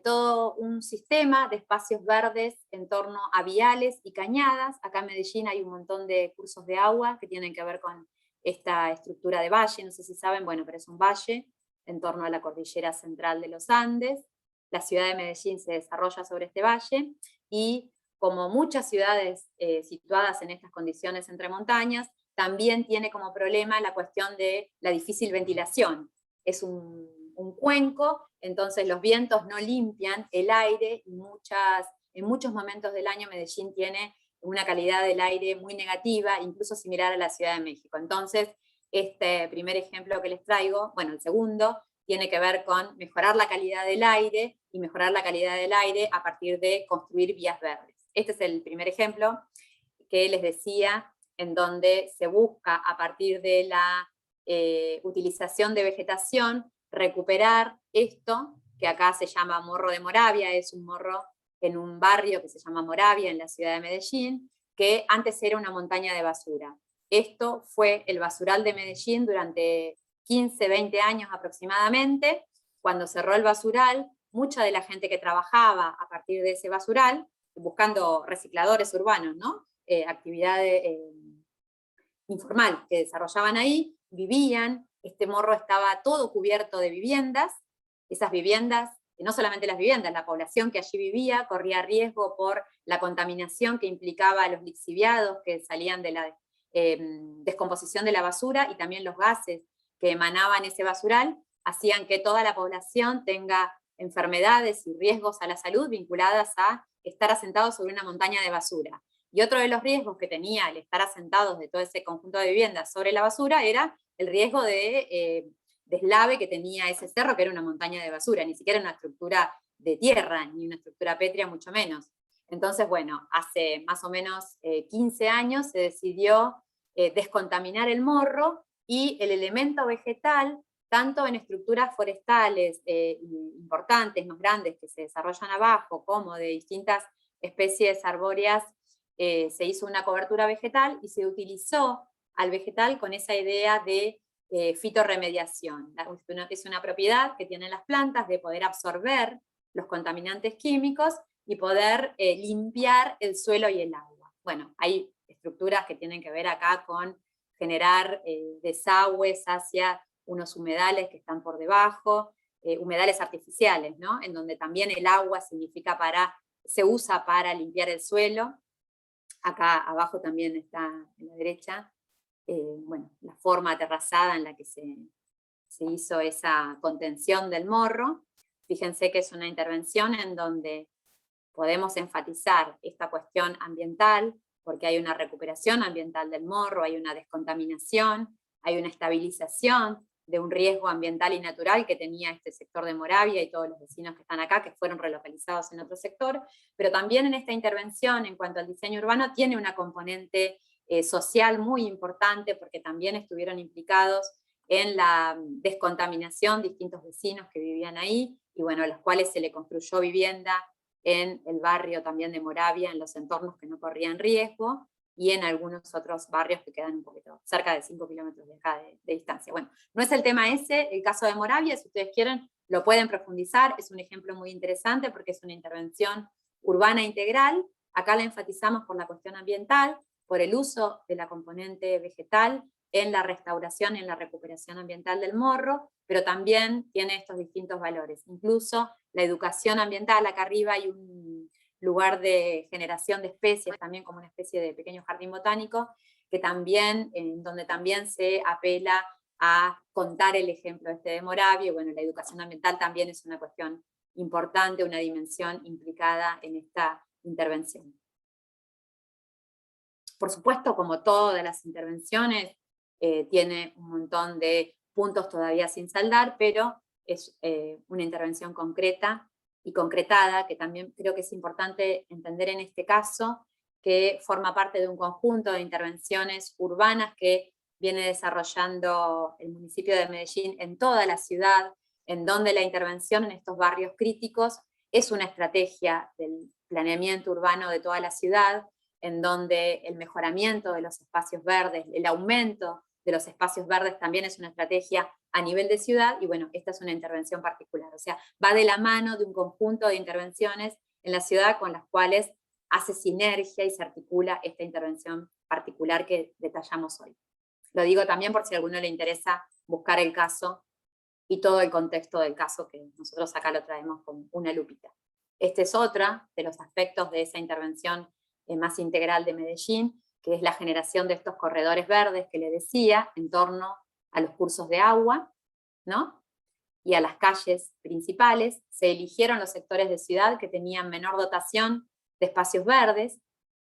todo un sistema de espacios verdes en torno a viales y cañadas. Acá en Medellín hay un montón de cursos de agua que tienen que ver con esta estructura de valle, no sé si saben, bueno, pero es un valle en torno a la cordillera central de los Andes. La ciudad de Medellín se desarrolla sobre este valle y como muchas ciudades situadas en estas condiciones entre montañas, también tiene como problema la cuestión de la difícil ventilación. Es un cuenco, entonces los vientos no limpian el aire y en muchos momentos del año Medellín tiene una calidad del aire muy negativa, incluso similar a la Ciudad de México. Entonces, este primer ejemplo que les traigo, bueno, el segundo, tiene que ver con mejorar la calidad del aire y mejorar la calidad del aire a partir de construir vías verdes. Este es el primer ejemplo que les decía, en donde se busca a partir de la utilización de vegetación recuperar esto, que acá se llama Morro de Moravia, es un morro en un barrio que se llama Moravia, en la ciudad de Medellín, que antes era una montaña de basura. Esto fue el basural de Medellín durante 15, 20 años aproximadamente. Cuando cerró el basural, mucha de la gente que trabajaba a partir de ese basural, buscando recicladores urbanos, ¿no? Actividad informal que desarrollaban ahí, vivían, este morro estaba todo cubierto de viviendas, esas viviendas, no solamente las viviendas, la población que allí vivía corría riesgo por la contaminación que implicaba los lixiviados que salían de la descomposición de la basura y también los gases que emanaban ese basural, hacían que toda la población tenga enfermedades y riesgos a la salud vinculadas a estar asentados sobre una montaña de basura. Y otro de los riesgos que tenía el estar asentados de todo ese conjunto de viviendas sobre la basura era el riesgo de deslave que tenía ese cerro, que era una montaña de basura, ni siquiera una estructura de tierra, ni una estructura pétrea, mucho menos. Entonces, bueno, hace más o menos 15 años se decidió descontaminar el morro y el elemento vegetal, tanto en estructuras forestales importantes, más grandes, que se desarrollan abajo, como de distintas especies arbóreas, se hizo una cobertura vegetal y se utilizó al vegetal con esa idea de fitorremediación. Es una propiedad que tienen las plantas de poder absorber los contaminantes químicos y poder limpiar el suelo y el agua. Bueno, hay estructuras que tienen que ver acá con generar desagües hacia unos humedales que están por debajo, humedales artificiales, ¿no? En donde también el agua se usa para limpiar el suelo. Acá abajo también está en la derecha, bueno, la forma aterrazada en la que se hizo esa contención del morro. Fíjense que es una intervención en donde podemos enfatizar esta cuestión ambiental, porque hay una recuperación ambiental del morro, hay una descontaminación, hay una estabilización de un riesgo ambiental y natural que tenía este sector de Moravia y todos los vecinos que están acá, que fueron relocalizados en otro sector, pero también en esta intervención, en cuanto al diseño urbano, tiene una componente social muy importante, porque también estuvieron implicados en la descontaminación distintos vecinos que vivían ahí, y bueno, a los cuales se le construyó vivienda en el barrio también de Moravia, en los entornos que no corrían riesgo, y en algunos otros barrios que quedan un poquito cerca de 5 kilómetros de acá de distancia. Bueno, no es el tema ese, el caso de Moravia, si ustedes quieren lo pueden profundizar, es un ejemplo muy interesante porque es una intervención urbana integral. Acá la enfatizamos por la cuestión ambiental, por el uso de la componente vegetal en la restauración y en la recuperación ambiental del morro, pero también tiene estos distintos valores. Incluso la educación ambiental, acá arriba hay un lugar de generación de especies, también como una especie de pequeño jardín botánico, que también, en donde también se apela a contar el ejemplo este de Moravia. Bueno, la educación ambiental también es una cuestión importante, una dimensión implicada en esta intervención. Por supuesto, como todas las intervenciones, tiene un montón de puntos todavía sin saldar, pero es una intervención concreta y concretada, que también creo que es importante entender en este caso, que forma parte de un conjunto de intervenciones urbanas que viene desarrollando el municipio de Medellín en toda la ciudad, en donde la intervención en estos barrios críticos es una estrategia del planeamiento urbano de toda la ciudad, en donde el mejoramiento de los espacios verdes, el aumento de los espacios verdes también es una estrategia a nivel de ciudad, y bueno, esta es una intervención particular, o sea, va de la mano de un conjunto de intervenciones en la ciudad con las cuales hace sinergia y se articula esta intervención particular que detallamos hoy. Lo digo también por si a alguno le interesa buscar el caso y todo el contexto del caso, que nosotros acá lo traemos con una lupita. Este es otro de los aspectos de esa intervención más integral de Medellín, que es la generación de estos corredores verdes que le decía, en torno a los cursos de agua, ¿no? Y a las calles principales. Se eligieron los sectores de ciudad que tenían menor dotación de espacios verdes.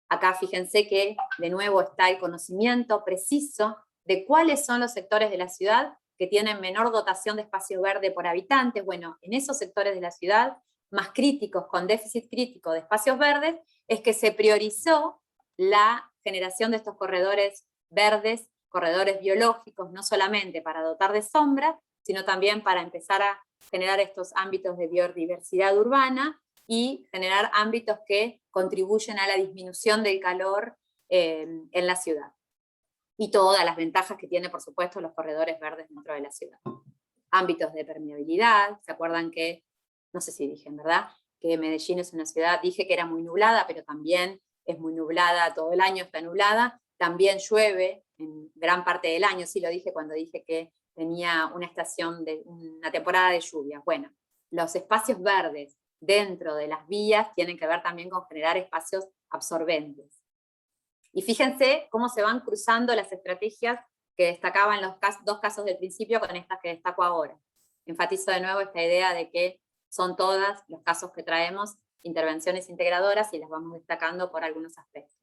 Acá fíjense que de nuevo está el conocimiento preciso de cuáles son los sectores de la ciudad que tienen menor dotación de espacio verde por habitante. Bueno, en esos sectores de la ciudad más críticos, con déficit crítico de espacios verdes, es que se priorizó la generación de estos corredores verdes, corredores biológicos, no solamente para dotar de sombra, sino también para empezar a generar estos ámbitos de biodiversidad urbana y generar ámbitos que contribuyen a la disminución del calor en la ciudad. Y todas las ventajas que tiene, por supuesto, los corredores verdes dentro de la ciudad. Ámbitos de permeabilidad, ¿se acuerdan que, no sé si dije, ¿verdad?, que Medellín es una ciudad, dije que era muy nublada, pero también es muy nublada, todo el año está nublada, también llueve en gran parte del año, sí lo dije cuando dije que tenía una estación, una temporada de lluvias. Bueno, los espacios verdes dentro de las vías tienen que ver también con generar espacios absorbentes. Y fíjense cómo se van cruzando las estrategias que destacaban los dos casos del principio con estas que destaco ahora. Enfatizo de nuevo esta idea de que son todas los casos que traemos intervenciones integradoras y las vamos destacando por algunos aspectos.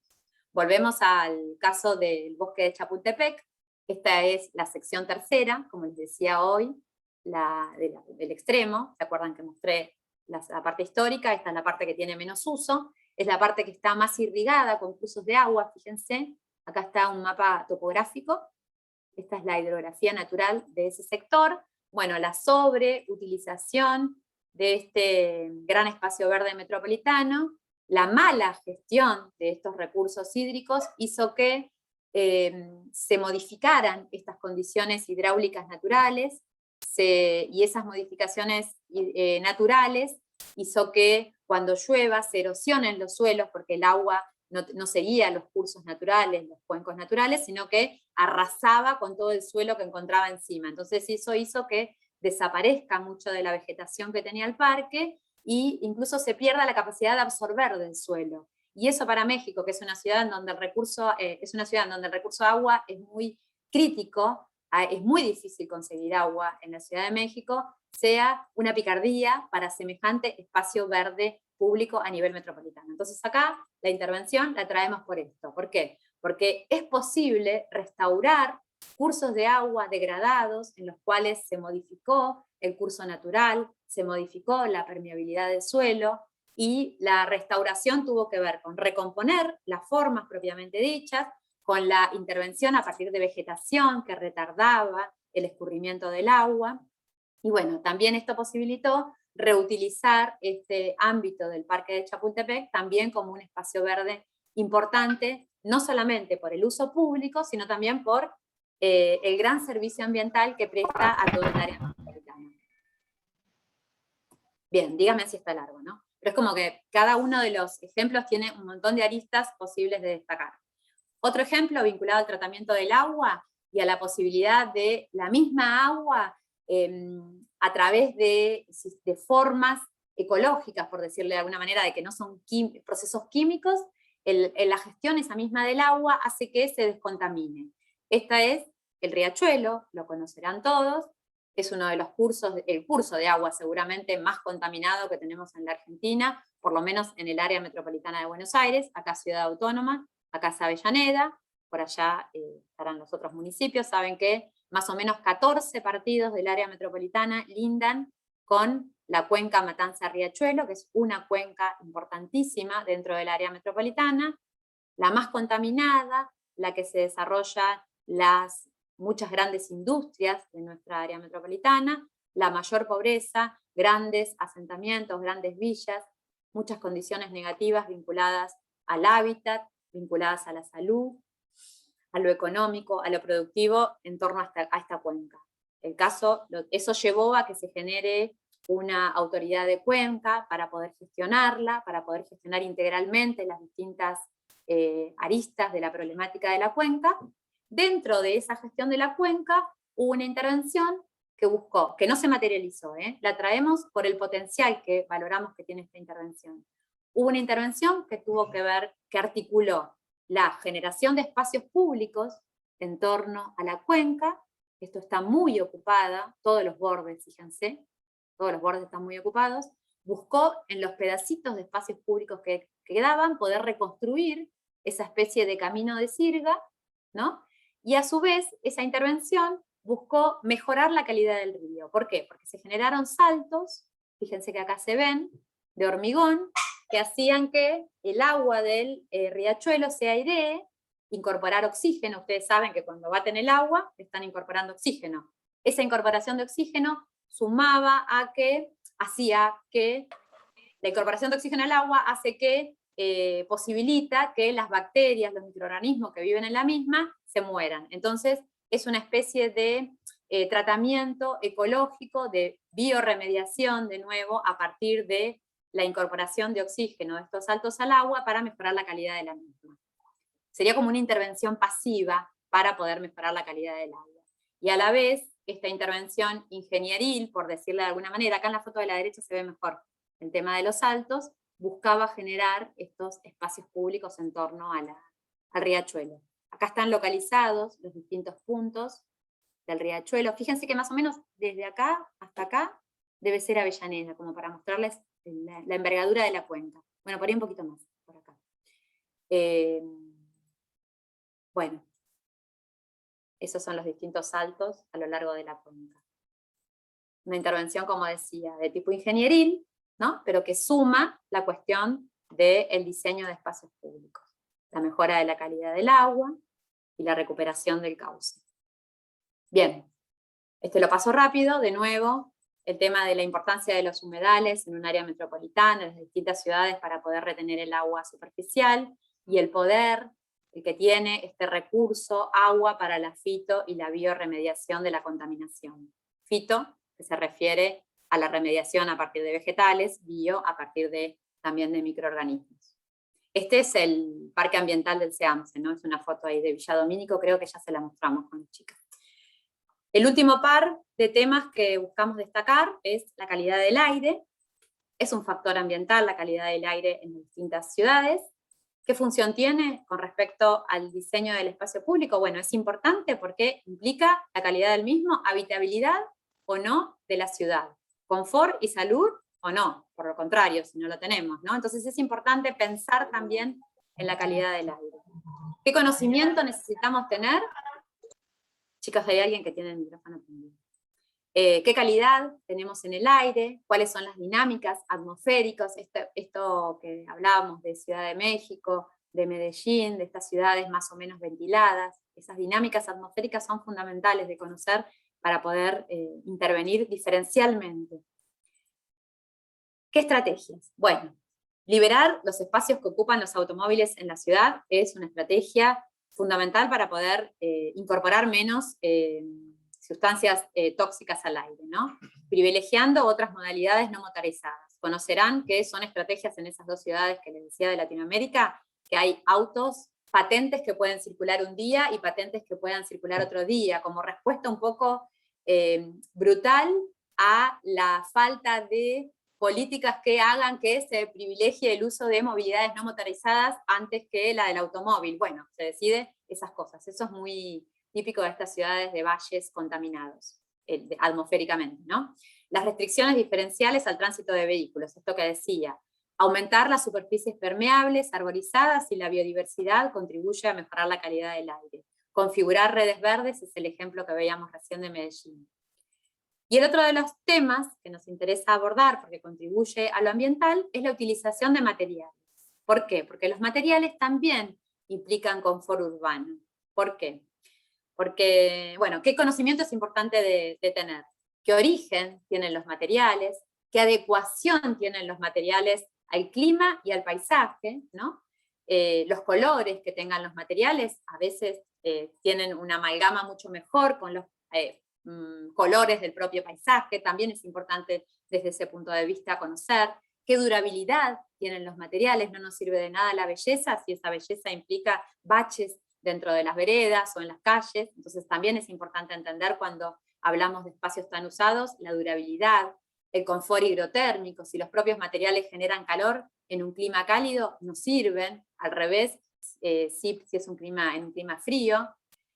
Volvemos al caso del bosque de Chapultepec. Esta es la sección tercera, como les decía hoy, del extremo. ¿Se acuerdan que mostré la parte histórica? Esta es la parte que tiene menos uso. Es la parte que está más irrigada con cursos de agua, fíjense. Acá está un mapa topográfico. Esta es la hidrografía natural de ese sector. Bueno, la sobreutilización de este gran espacio verde metropolitano, la mala gestión de estos recursos hídricos hizo que se modificaran estas condiciones hidráulicas naturales, y esas modificaciones naturales hizo que cuando llueva se erosionen los suelos, porque el agua no seguía los cursos naturales, los cuencos naturales, sino que arrasaba con todo el suelo que encontraba encima. Entonces eso hizo que desaparezca mucho de la vegetación que tenía el parque, e incluso se pierda la capacidad de absorber del suelo. Y eso para México, que es una ciudad en donde el recurso, agua es muy crítico, es muy difícil conseguir agua en la Ciudad de México, sea una picardía para semejante espacio verde público a nivel metropolitano. Entonces acá la intervención la traemos por esto. ¿Por qué? Porque es posible restaurar cursos de agua degradados en los cuales se modificó el curso natural, se modificó la permeabilidad del suelo, y la restauración tuvo que ver con recomponer las formas propiamente dichas, con la intervención a partir de vegetación que retardaba el escurrimiento del agua. Y bueno, también esto posibilitó reutilizar este ámbito del Parque de Chapultepec también como un espacio verde importante, no solamente por el uso público, sino también por el gran servicio ambiental que presta a todo el área metropolitana. Bien, dígame si está largo, ¿no? Pero es como que cada uno de los ejemplos tiene un montón de aristas posibles de destacar. Otro ejemplo vinculado al tratamiento del agua y a la posibilidad de la misma agua a través de formas ecológicas, por decirle de alguna manera, de que no son procesos químicos, la gestión esa misma del agua hace que se descontamine. Esta es el riachuelo, lo conocerán todos, es uno de los cursos, el curso de agua seguramente más contaminado que tenemos en la Argentina, por lo menos en el área metropolitana de Buenos Aires, acá Ciudad Autónoma, acá es Avellaneda, por allá estarán los otros municipios. Saben que más o menos 14 partidos del área metropolitana lindan con la cuenca Matanza-Riachuelo, que es una cuenca importantísima dentro del área metropolitana, la más contaminada, la que se desarrolla las muchas grandes industrias de nuestra área metropolitana, la mayor pobreza, grandes asentamientos, grandes villas, muchas condiciones negativas vinculadas al hábitat, vinculadas a la salud, a lo económico, a lo productivo en torno a esta cuenca. Eso llevó a que se genere una autoridad de cuenca para poder gestionarla, para poder gestionar integralmente las distintas aristas de la problemática de la cuenca. Dentro de esa gestión de la cuenca hubo una intervención que buscó, que no se materializó, la traemos por el potencial que valoramos que tiene esta intervención. Hubo una intervención que tuvo que ver, que articuló la generación de espacios públicos en torno a la cuenca. Esto está muy ocupada, todos los bordes, fíjense, todos los bordes están muy ocupados. Buscó en los pedacitos de espacios públicos que quedaban poder reconstruir esa especie de camino de sirga, ¿no? Y a su vez, esa intervención buscó mejorar la calidad del río. ¿Por qué? Porque se generaron saltos, fíjense que acá se ven, de hormigón, que hacían que el agua del riachuelo se airee, incorporar oxígeno. Ustedes saben que cuando baten el agua, están incorporando oxígeno. Esa incorporación de oxígeno sumaba a que, hacía que, la incorporación de oxígeno al agua hace que posibilita que las bacterias, los microorganismos que viven en la misma, se mueran. Entonces, es una especie de tratamiento ecológico, de biorremediación, de nuevo, a partir de la incorporación de oxígeno de estos saltos al agua para mejorar la calidad de la misma. Sería como una intervención pasiva para poder mejorar la calidad del agua. Y a la vez, esta intervención ingenieril, por decirle de alguna manera, acá en la foto de la derecha se ve mejor el tema de los saltos, buscaba generar estos espacios públicos en torno al riachuelo. Acá están localizados los distintos puntos del riachuelo. Fíjense que más o menos desde acá hasta acá debe ser Avellaneda, como para mostrarles la envergadura de la cuenca. Bueno, por ahí un poquito más, por acá. Bueno, esos son los distintos saltos a lo largo de la cuenca. Una intervención, como decía, de tipo ingenieril, ¿no? Pero que suma la cuestión del diseño de espacios públicos, la mejora de la calidad del agua y la recuperación del cauce. Bien, lo paso rápido, de nuevo, el tema de la importancia de los humedales en un área metropolitana, en las distintas ciudades para poder retener el agua superficial, y el poder que tiene este recurso agua para la fito y la biorremediación de la contaminación. Fito, que se refiere a la remediación a partir de vegetales, bio a partir también de microorganismos. Este es el parque ambiental del SEAMSE, ¿no? Es una foto ahí de Villa Domínico, creo que ya se la mostramos con las chicas. El último par de temas que buscamos destacar es la calidad del aire. Es un factor ambiental la calidad del aire en distintas ciudades. ¿Qué función tiene con respecto al diseño del espacio público? Bueno, es importante porque implica la calidad del mismo, habitabilidad o no de la ciudad, confort y salud o no, por lo contrario, si no lo tenemos, ¿no? Entonces es importante pensar también en la calidad del aire. ¿Qué conocimiento necesitamos tener? Chicos, hay alguien que tiene el micrófono prendido. ¿Qué calidad tenemos en el aire? ¿Cuáles son las dinámicas atmosféricas? Esto que hablábamos de Ciudad de México, de Medellín, de estas ciudades más o menos ventiladas. Esas dinámicas atmosféricas son fundamentales de conocer para poder intervenir diferencialmente. ¿Qué estrategias? Bueno, liberar los espacios que ocupan los automóviles en la ciudad es una estrategia fundamental para poder incorporar menos sustancias tóxicas al aire, ¿no? Privilegiando otras modalidades no motorizadas. Conocerán que son estrategias en esas dos ciudades que les decía de Latinoamérica, que hay autos, patentes que pueden circular un día y patentes que puedan circular otro día, como respuesta un poco brutal a la falta de políticas que hagan que se privilegie el uso de movilidades no motorizadas antes que la del automóvil. Bueno, se decide esas cosas. Eso es muy típico de estas ciudades de valles contaminados atmosféricamente, ¿no? Las restricciones diferenciales al tránsito de vehículos, esto que decía, aumentar las superficies permeables, arborizadas y la biodiversidad contribuye a mejorar la calidad del aire. configurar redes verdes es el ejemplo que veíamos recién de Medellín. Y el otro de los temas que nos interesa abordar, porque contribuye a lo ambiental, es la utilización de materiales. ¿Por qué? Porque los materiales también implican confort urbano. ¿Por qué? Porque, bueno, ¿qué conocimiento es importante de tener? ¿Qué origen tienen los materiales? ¿Qué adecuación tienen los materiales al clima y al paisaje? ¿No? Los colores que tengan los materiales a veces tienen una amalgama mucho mejor con los colores del propio paisaje, también es importante desde ese punto de vista conocer. ¿Qué durabilidad tienen los materiales? No nos sirve de nada la belleza si esa belleza implica baches dentro de las veredas o en las calles, entonces también es importante entender cuando hablamos de espacios tan usados, la durabilidad, el confort hidrotérmico, si los propios materiales generan calor en un clima cálido, no sirven, al revés, si es en un clima frío,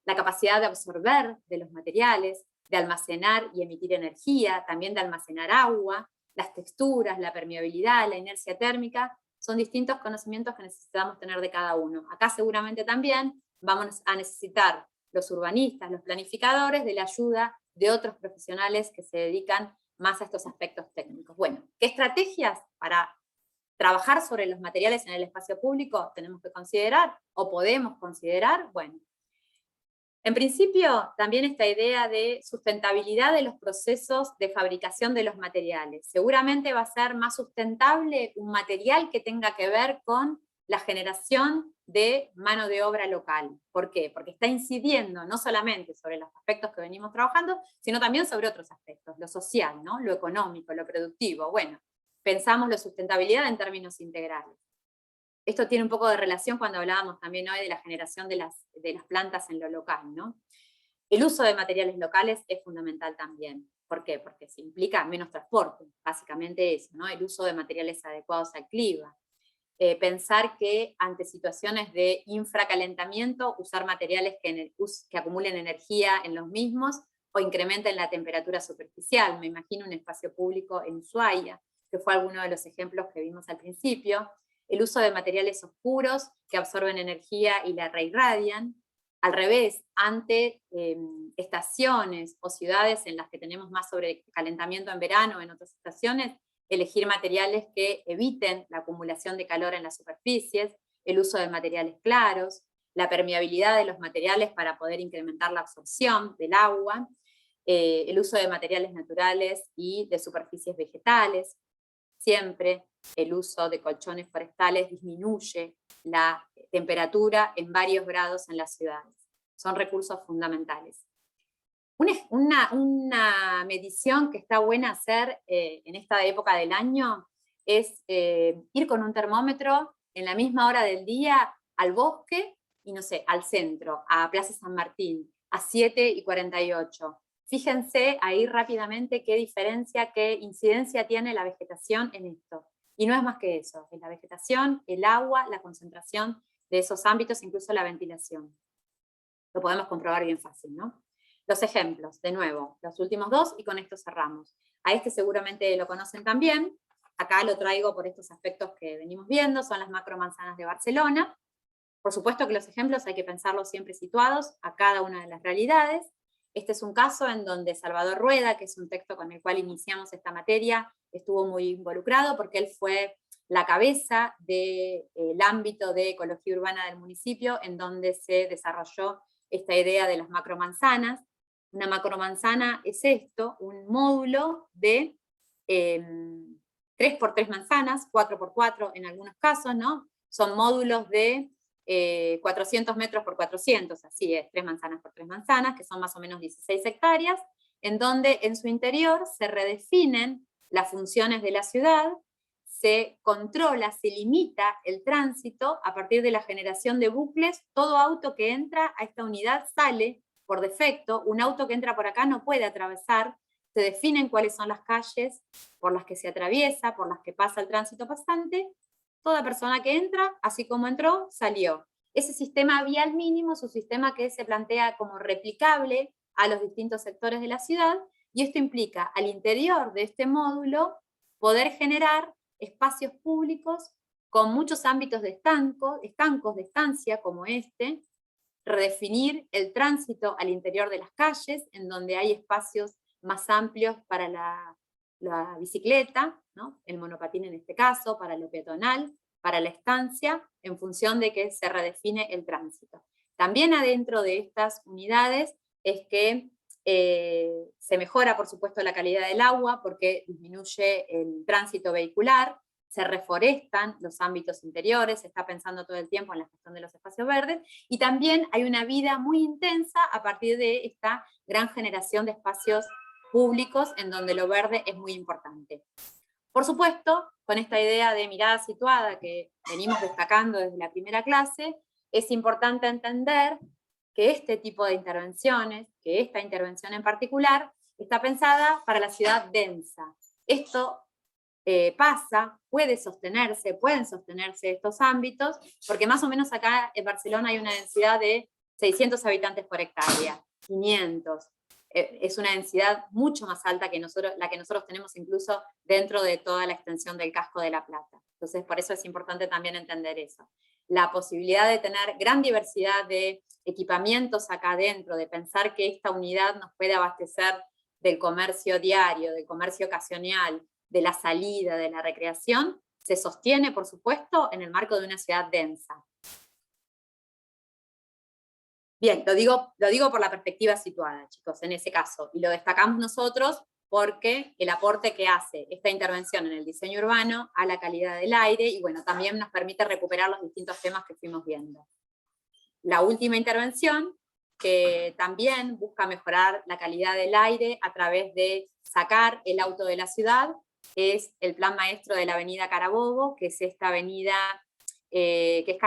la capacidad de absorber de los materiales, de almacenar y emitir energía, también de almacenar agua, las texturas, la permeabilidad, la inercia térmica, son distintos conocimientos que necesitamos tener de cada uno. Acá seguramente también vamos a necesitar los urbanistas, los planificadores, de la ayuda de otros profesionales que se dedican más a estos aspectos técnicos. Bueno, ¿qué estrategias para trabajar sobre los materiales en el espacio público tenemos que considerar o podemos considerar? Bueno, en principio, también esta idea de sustentabilidad de los procesos de fabricación de los materiales. Seguramente va a ser más sustentable un material que tenga que ver con la generación de mano de obra local. ¿Por qué? Porque está incidiendo no solamente sobre los aspectos que venimos trabajando, sino también sobre otros aspectos, lo social, ¿no? Lo económico, lo productivo. Bueno, pensamos la sustentabilidad en términos integrales. Esto tiene un poco de relación cuando hablábamos también hoy de la generación de las plantas en lo local, ¿no? El uso de materiales locales es fundamental también. ¿Por qué? Porque se implica menos transporte, básicamente eso, ¿no? El uso de materiales adecuados al clima. Pensar que ante situaciones de infracalentamiento, usar materiales que acumulen energía en los mismos o incrementen la temperatura superficial. Me imagino un espacio público en Ushuaia, que fue alguno de los ejemplos que vimos al principio. El uso de materiales oscuros que absorben energía y la reirradian. Al revés, ante estaciones o ciudades en las que tenemos más sobrecalentamiento en verano o en otras estaciones, elegir materiales que eviten la acumulación de calor en las superficies, el uso de materiales claros, la permeabilidad de los materiales para poder incrementar la absorción del agua, el uso de materiales naturales y de superficies vegetales. Siempre el uso de colchones forestales disminuye la temperatura en varios grados en las ciudades. Son recursos fundamentales. Una medición que está buena hacer en esta época del año es ir con un termómetro en la misma hora del día al bosque y, no sé, al centro, a Plaza San Martín, a 7:48. Fíjense ahí rápidamente qué diferencia, qué incidencia tiene la vegetación en esto. Y no es más que eso, es la vegetación, el agua, la concentración de esos ámbitos, incluso la ventilación. Lo podemos comprobar bien fácil, ¿no? Los ejemplos, de nuevo, los últimos dos, y con esto cerramos. A este seguramente lo conocen también. Acá lo traigo por estos aspectos que venimos viendo, son las macromanzanas de Barcelona. Por supuesto que los ejemplos hay que pensarlos siempre situados a cada una de las realidades. Este es un caso en donde Salvador Rueda, que es un texto con el cual iniciamos esta materia, estuvo muy involucrado porque él fue la cabeza del ámbito de ecología urbana del municipio, en donde se desarrolló esta idea de las macromanzanas. Una macromanzana es esto, un módulo de 3x3 manzanas, 4x4 en algunos casos, ¿no? Son módulos de 400 metros por 400, así es, 3 manzanas por 3 manzanas, que son más o menos 16 hectáreas, en donde en su interior se redefinen las funciones de la ciudad, se controla, se limita el tránsito a partir de la generación de bucles. Todo auto que entra a esta unidad sale por defecto, un auto que entra por acá no puede atravesar, se definen cuáles son las calles por las que se atraviesa, por las que pasa el tránsito pasante. Toda persona que entra, así como entró, salió. Ese sistema vial mínimo es un sistema que se plantea como replicable a los distintos sectores de la ciudad, y esto implica al interior de este módulo poder generar espacios públicos con muchos ámbitos de estancos de estancia como este, redefinir el tránsito al interior de las calles, en donde hay espacios más amplios para la bicicleta, ¿no? El monopatín en este caso, para lo peatonal, para la estancia, en función de que se redefine el tránsito. También adentro de estas unidades es que se mejora, por supuesto, la calidad del agua, porque disminuye el tránsito vehicular, se reforestan los ámbitos interiores, se está pensando todo el tiempo en la gestión de los espacios verdes, y también hay una vida muy intensa a partir de esta gran generación de espacios públicos en donde lo verde es muy importante. Por supuesto, con esta idea de mirada situada que venimos destacando desde la primera clase, es importante entender que este tipo de intervenciones, que esta intervención en particular, está pensada para la ciudad densa. Esto pueden sostenerse estos ámbitos, porque más o menos acá en Barcelona hay una densidad de 600 habitantes por hectárea, 500. Es una densidad mucho más alta que la que nosotros tenemos incluso dentro de toda la extensión del Casco de La Plata. Entonces, por eso es importante también entender eso. La posibilidad de tener gran diversidad de equipamientos acá adentro, de pensar que esta unidad nos puede abastecer del comercio diario, del comercio ocasional, de la salida, de la recreación, se sostiene, por supuesto, en el marco de una ciudad densa. Bien, lo digo por la perspectiva situada, chicos, en ese caso, y lo destacamos nosotros porque el aporte que hace esta intervención en el diseño urbano a la calidad del aire, y bueno, también nos permite recuperar los distintos temas que fuimos viendo. La última intervención, que también busca mejorar la calidad del aire a través de sacar el auto de la ciudad, es el plan maestro de la avenida Carabobo, que es esta avenida que es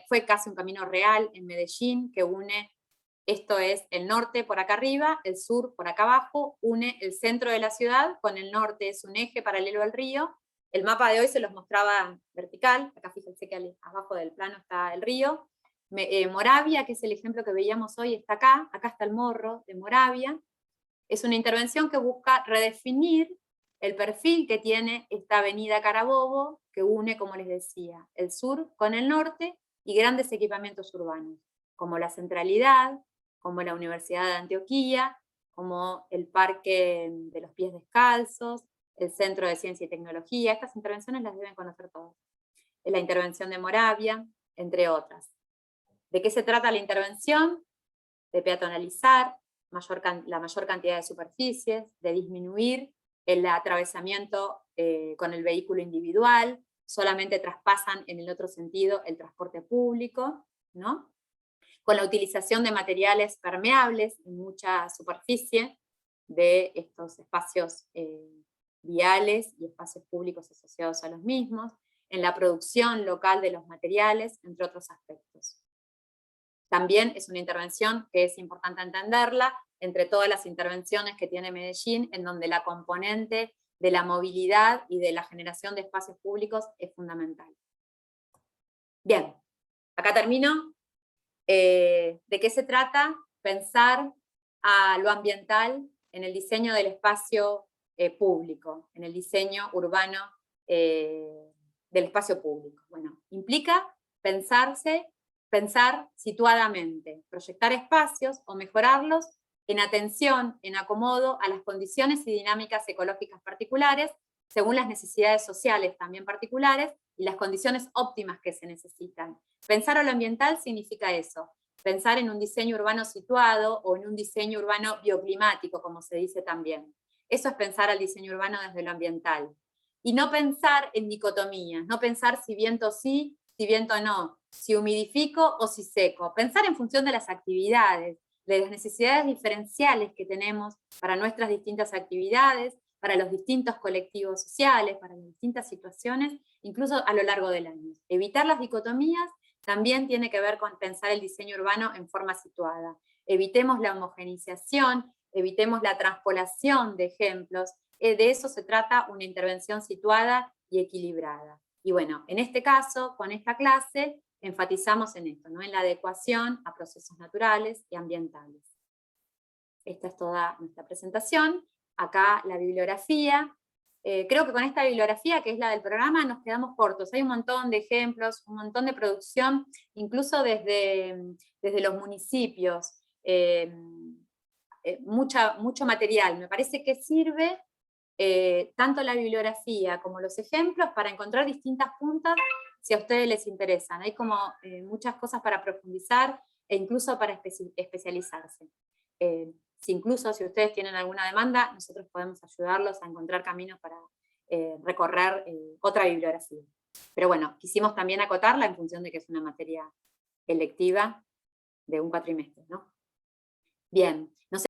fue casi un camino real en Medellín, que une, esto es el norte por acá arriba, el sur por acá abajo, une el centro de la ciudad con el norte, es un eje paralelo al río. El mapa de hoy se los mostraba vertical, acá fíjense que abajo del plano está el río. Moravia, que es el ejemplo que veíamos hoy, está acá está el morro de Moravia. Es una intervención que busca redefinir el perfil que tiene esta avenida Carabobo, que une, como les decía, el sur con el norte y grandes equipamientos urbanos, como la Centralidad, como la Universidad de Antioquia, como el Parque de los Pies Descalzos, el Centro de Ciencia y Tecnología. Estas intervenciones las deben conocer todos. La intervención de Moravia, entre otras. ¿De qué se trata la intervención? De peatonalizar la mayor cantidad de superficies, de disminuir el atravesamiento con el vehículo individual, solamente traspasan en el otro sentido el transporte público, ¿no? Con la utilización de materiales permeables en mucha superficie de estos espacios viales y espacios públicos asociados a los mismos, en la producción local de los materiales, entre otros aspectos. También es una intervención que es importante entenderla entre todas las intervenciones que tiene Medellín, en donde la componente de la movilidad y de la generación de espacios públicos es fundamental. Bien, acá termino. ¿De qué se trata? Pensar a lo ambiental en el diseño del espacio público, en el diseño urbano del espacio público. Bueno, implica pensar situadamente, proyectar espacios o mejorarlos en atención, en acomodo a las condiciones y dinámicas ecológicas particulares, según las necesidades sociales también particulares y las condiciones óptimas que se necesitan. Pensar a lo ambiental significa eso, pensar en un diseño urbano situado o en un diseño urbano bioclimático, como se dice también. Eso es pensar al diseño urbano desde lo ambiental. Y no pensar en dicotomías, no pensar si viento sí, si viento no, si humidifico o si seco. Pensar en función de las actividades, de las necesidades diferenciales que tenemos para nuestras distintas actividades, para los distintos colectivos sociales, para las distintas situaciones, incluso a lo largo del año. Evitar las dicotomías también tiene que ver con pensar el diseño urbano en forma situada. Evitemos la homogeneización, evitemos la transpolación de ejemplos. De eso se trata una intervención situada y equilibrada. Y bueno, en este caso, con esta clase, enfatizamos en esto, ¿no? En la adecuación a procesos naturales y ambientales. Esta es toda nuestra presentación. Acá la bibliografía. creo que con esta bibliografía, que es la del programa, nos quedamos cortos. Hay un montón de ejemplos, un montón de producción, incluso desde los municipios. Mucho material. Me parece que sirve tanto la bibliografía como los ejemplos para encontrar distintas puntas si a ustedes les interesan. Hay como muchas cosas para profundizar e incluso para especializarse. Incluso si ustedes tienen alguna demanda, nosotros podemos ayudarlos a encontrar caminos para recorrer otra bibliografía. Pero bueno, quisimos también acotarla en función de que es una materia electiva de un cuatrimestre, ¿no? Bien, no sé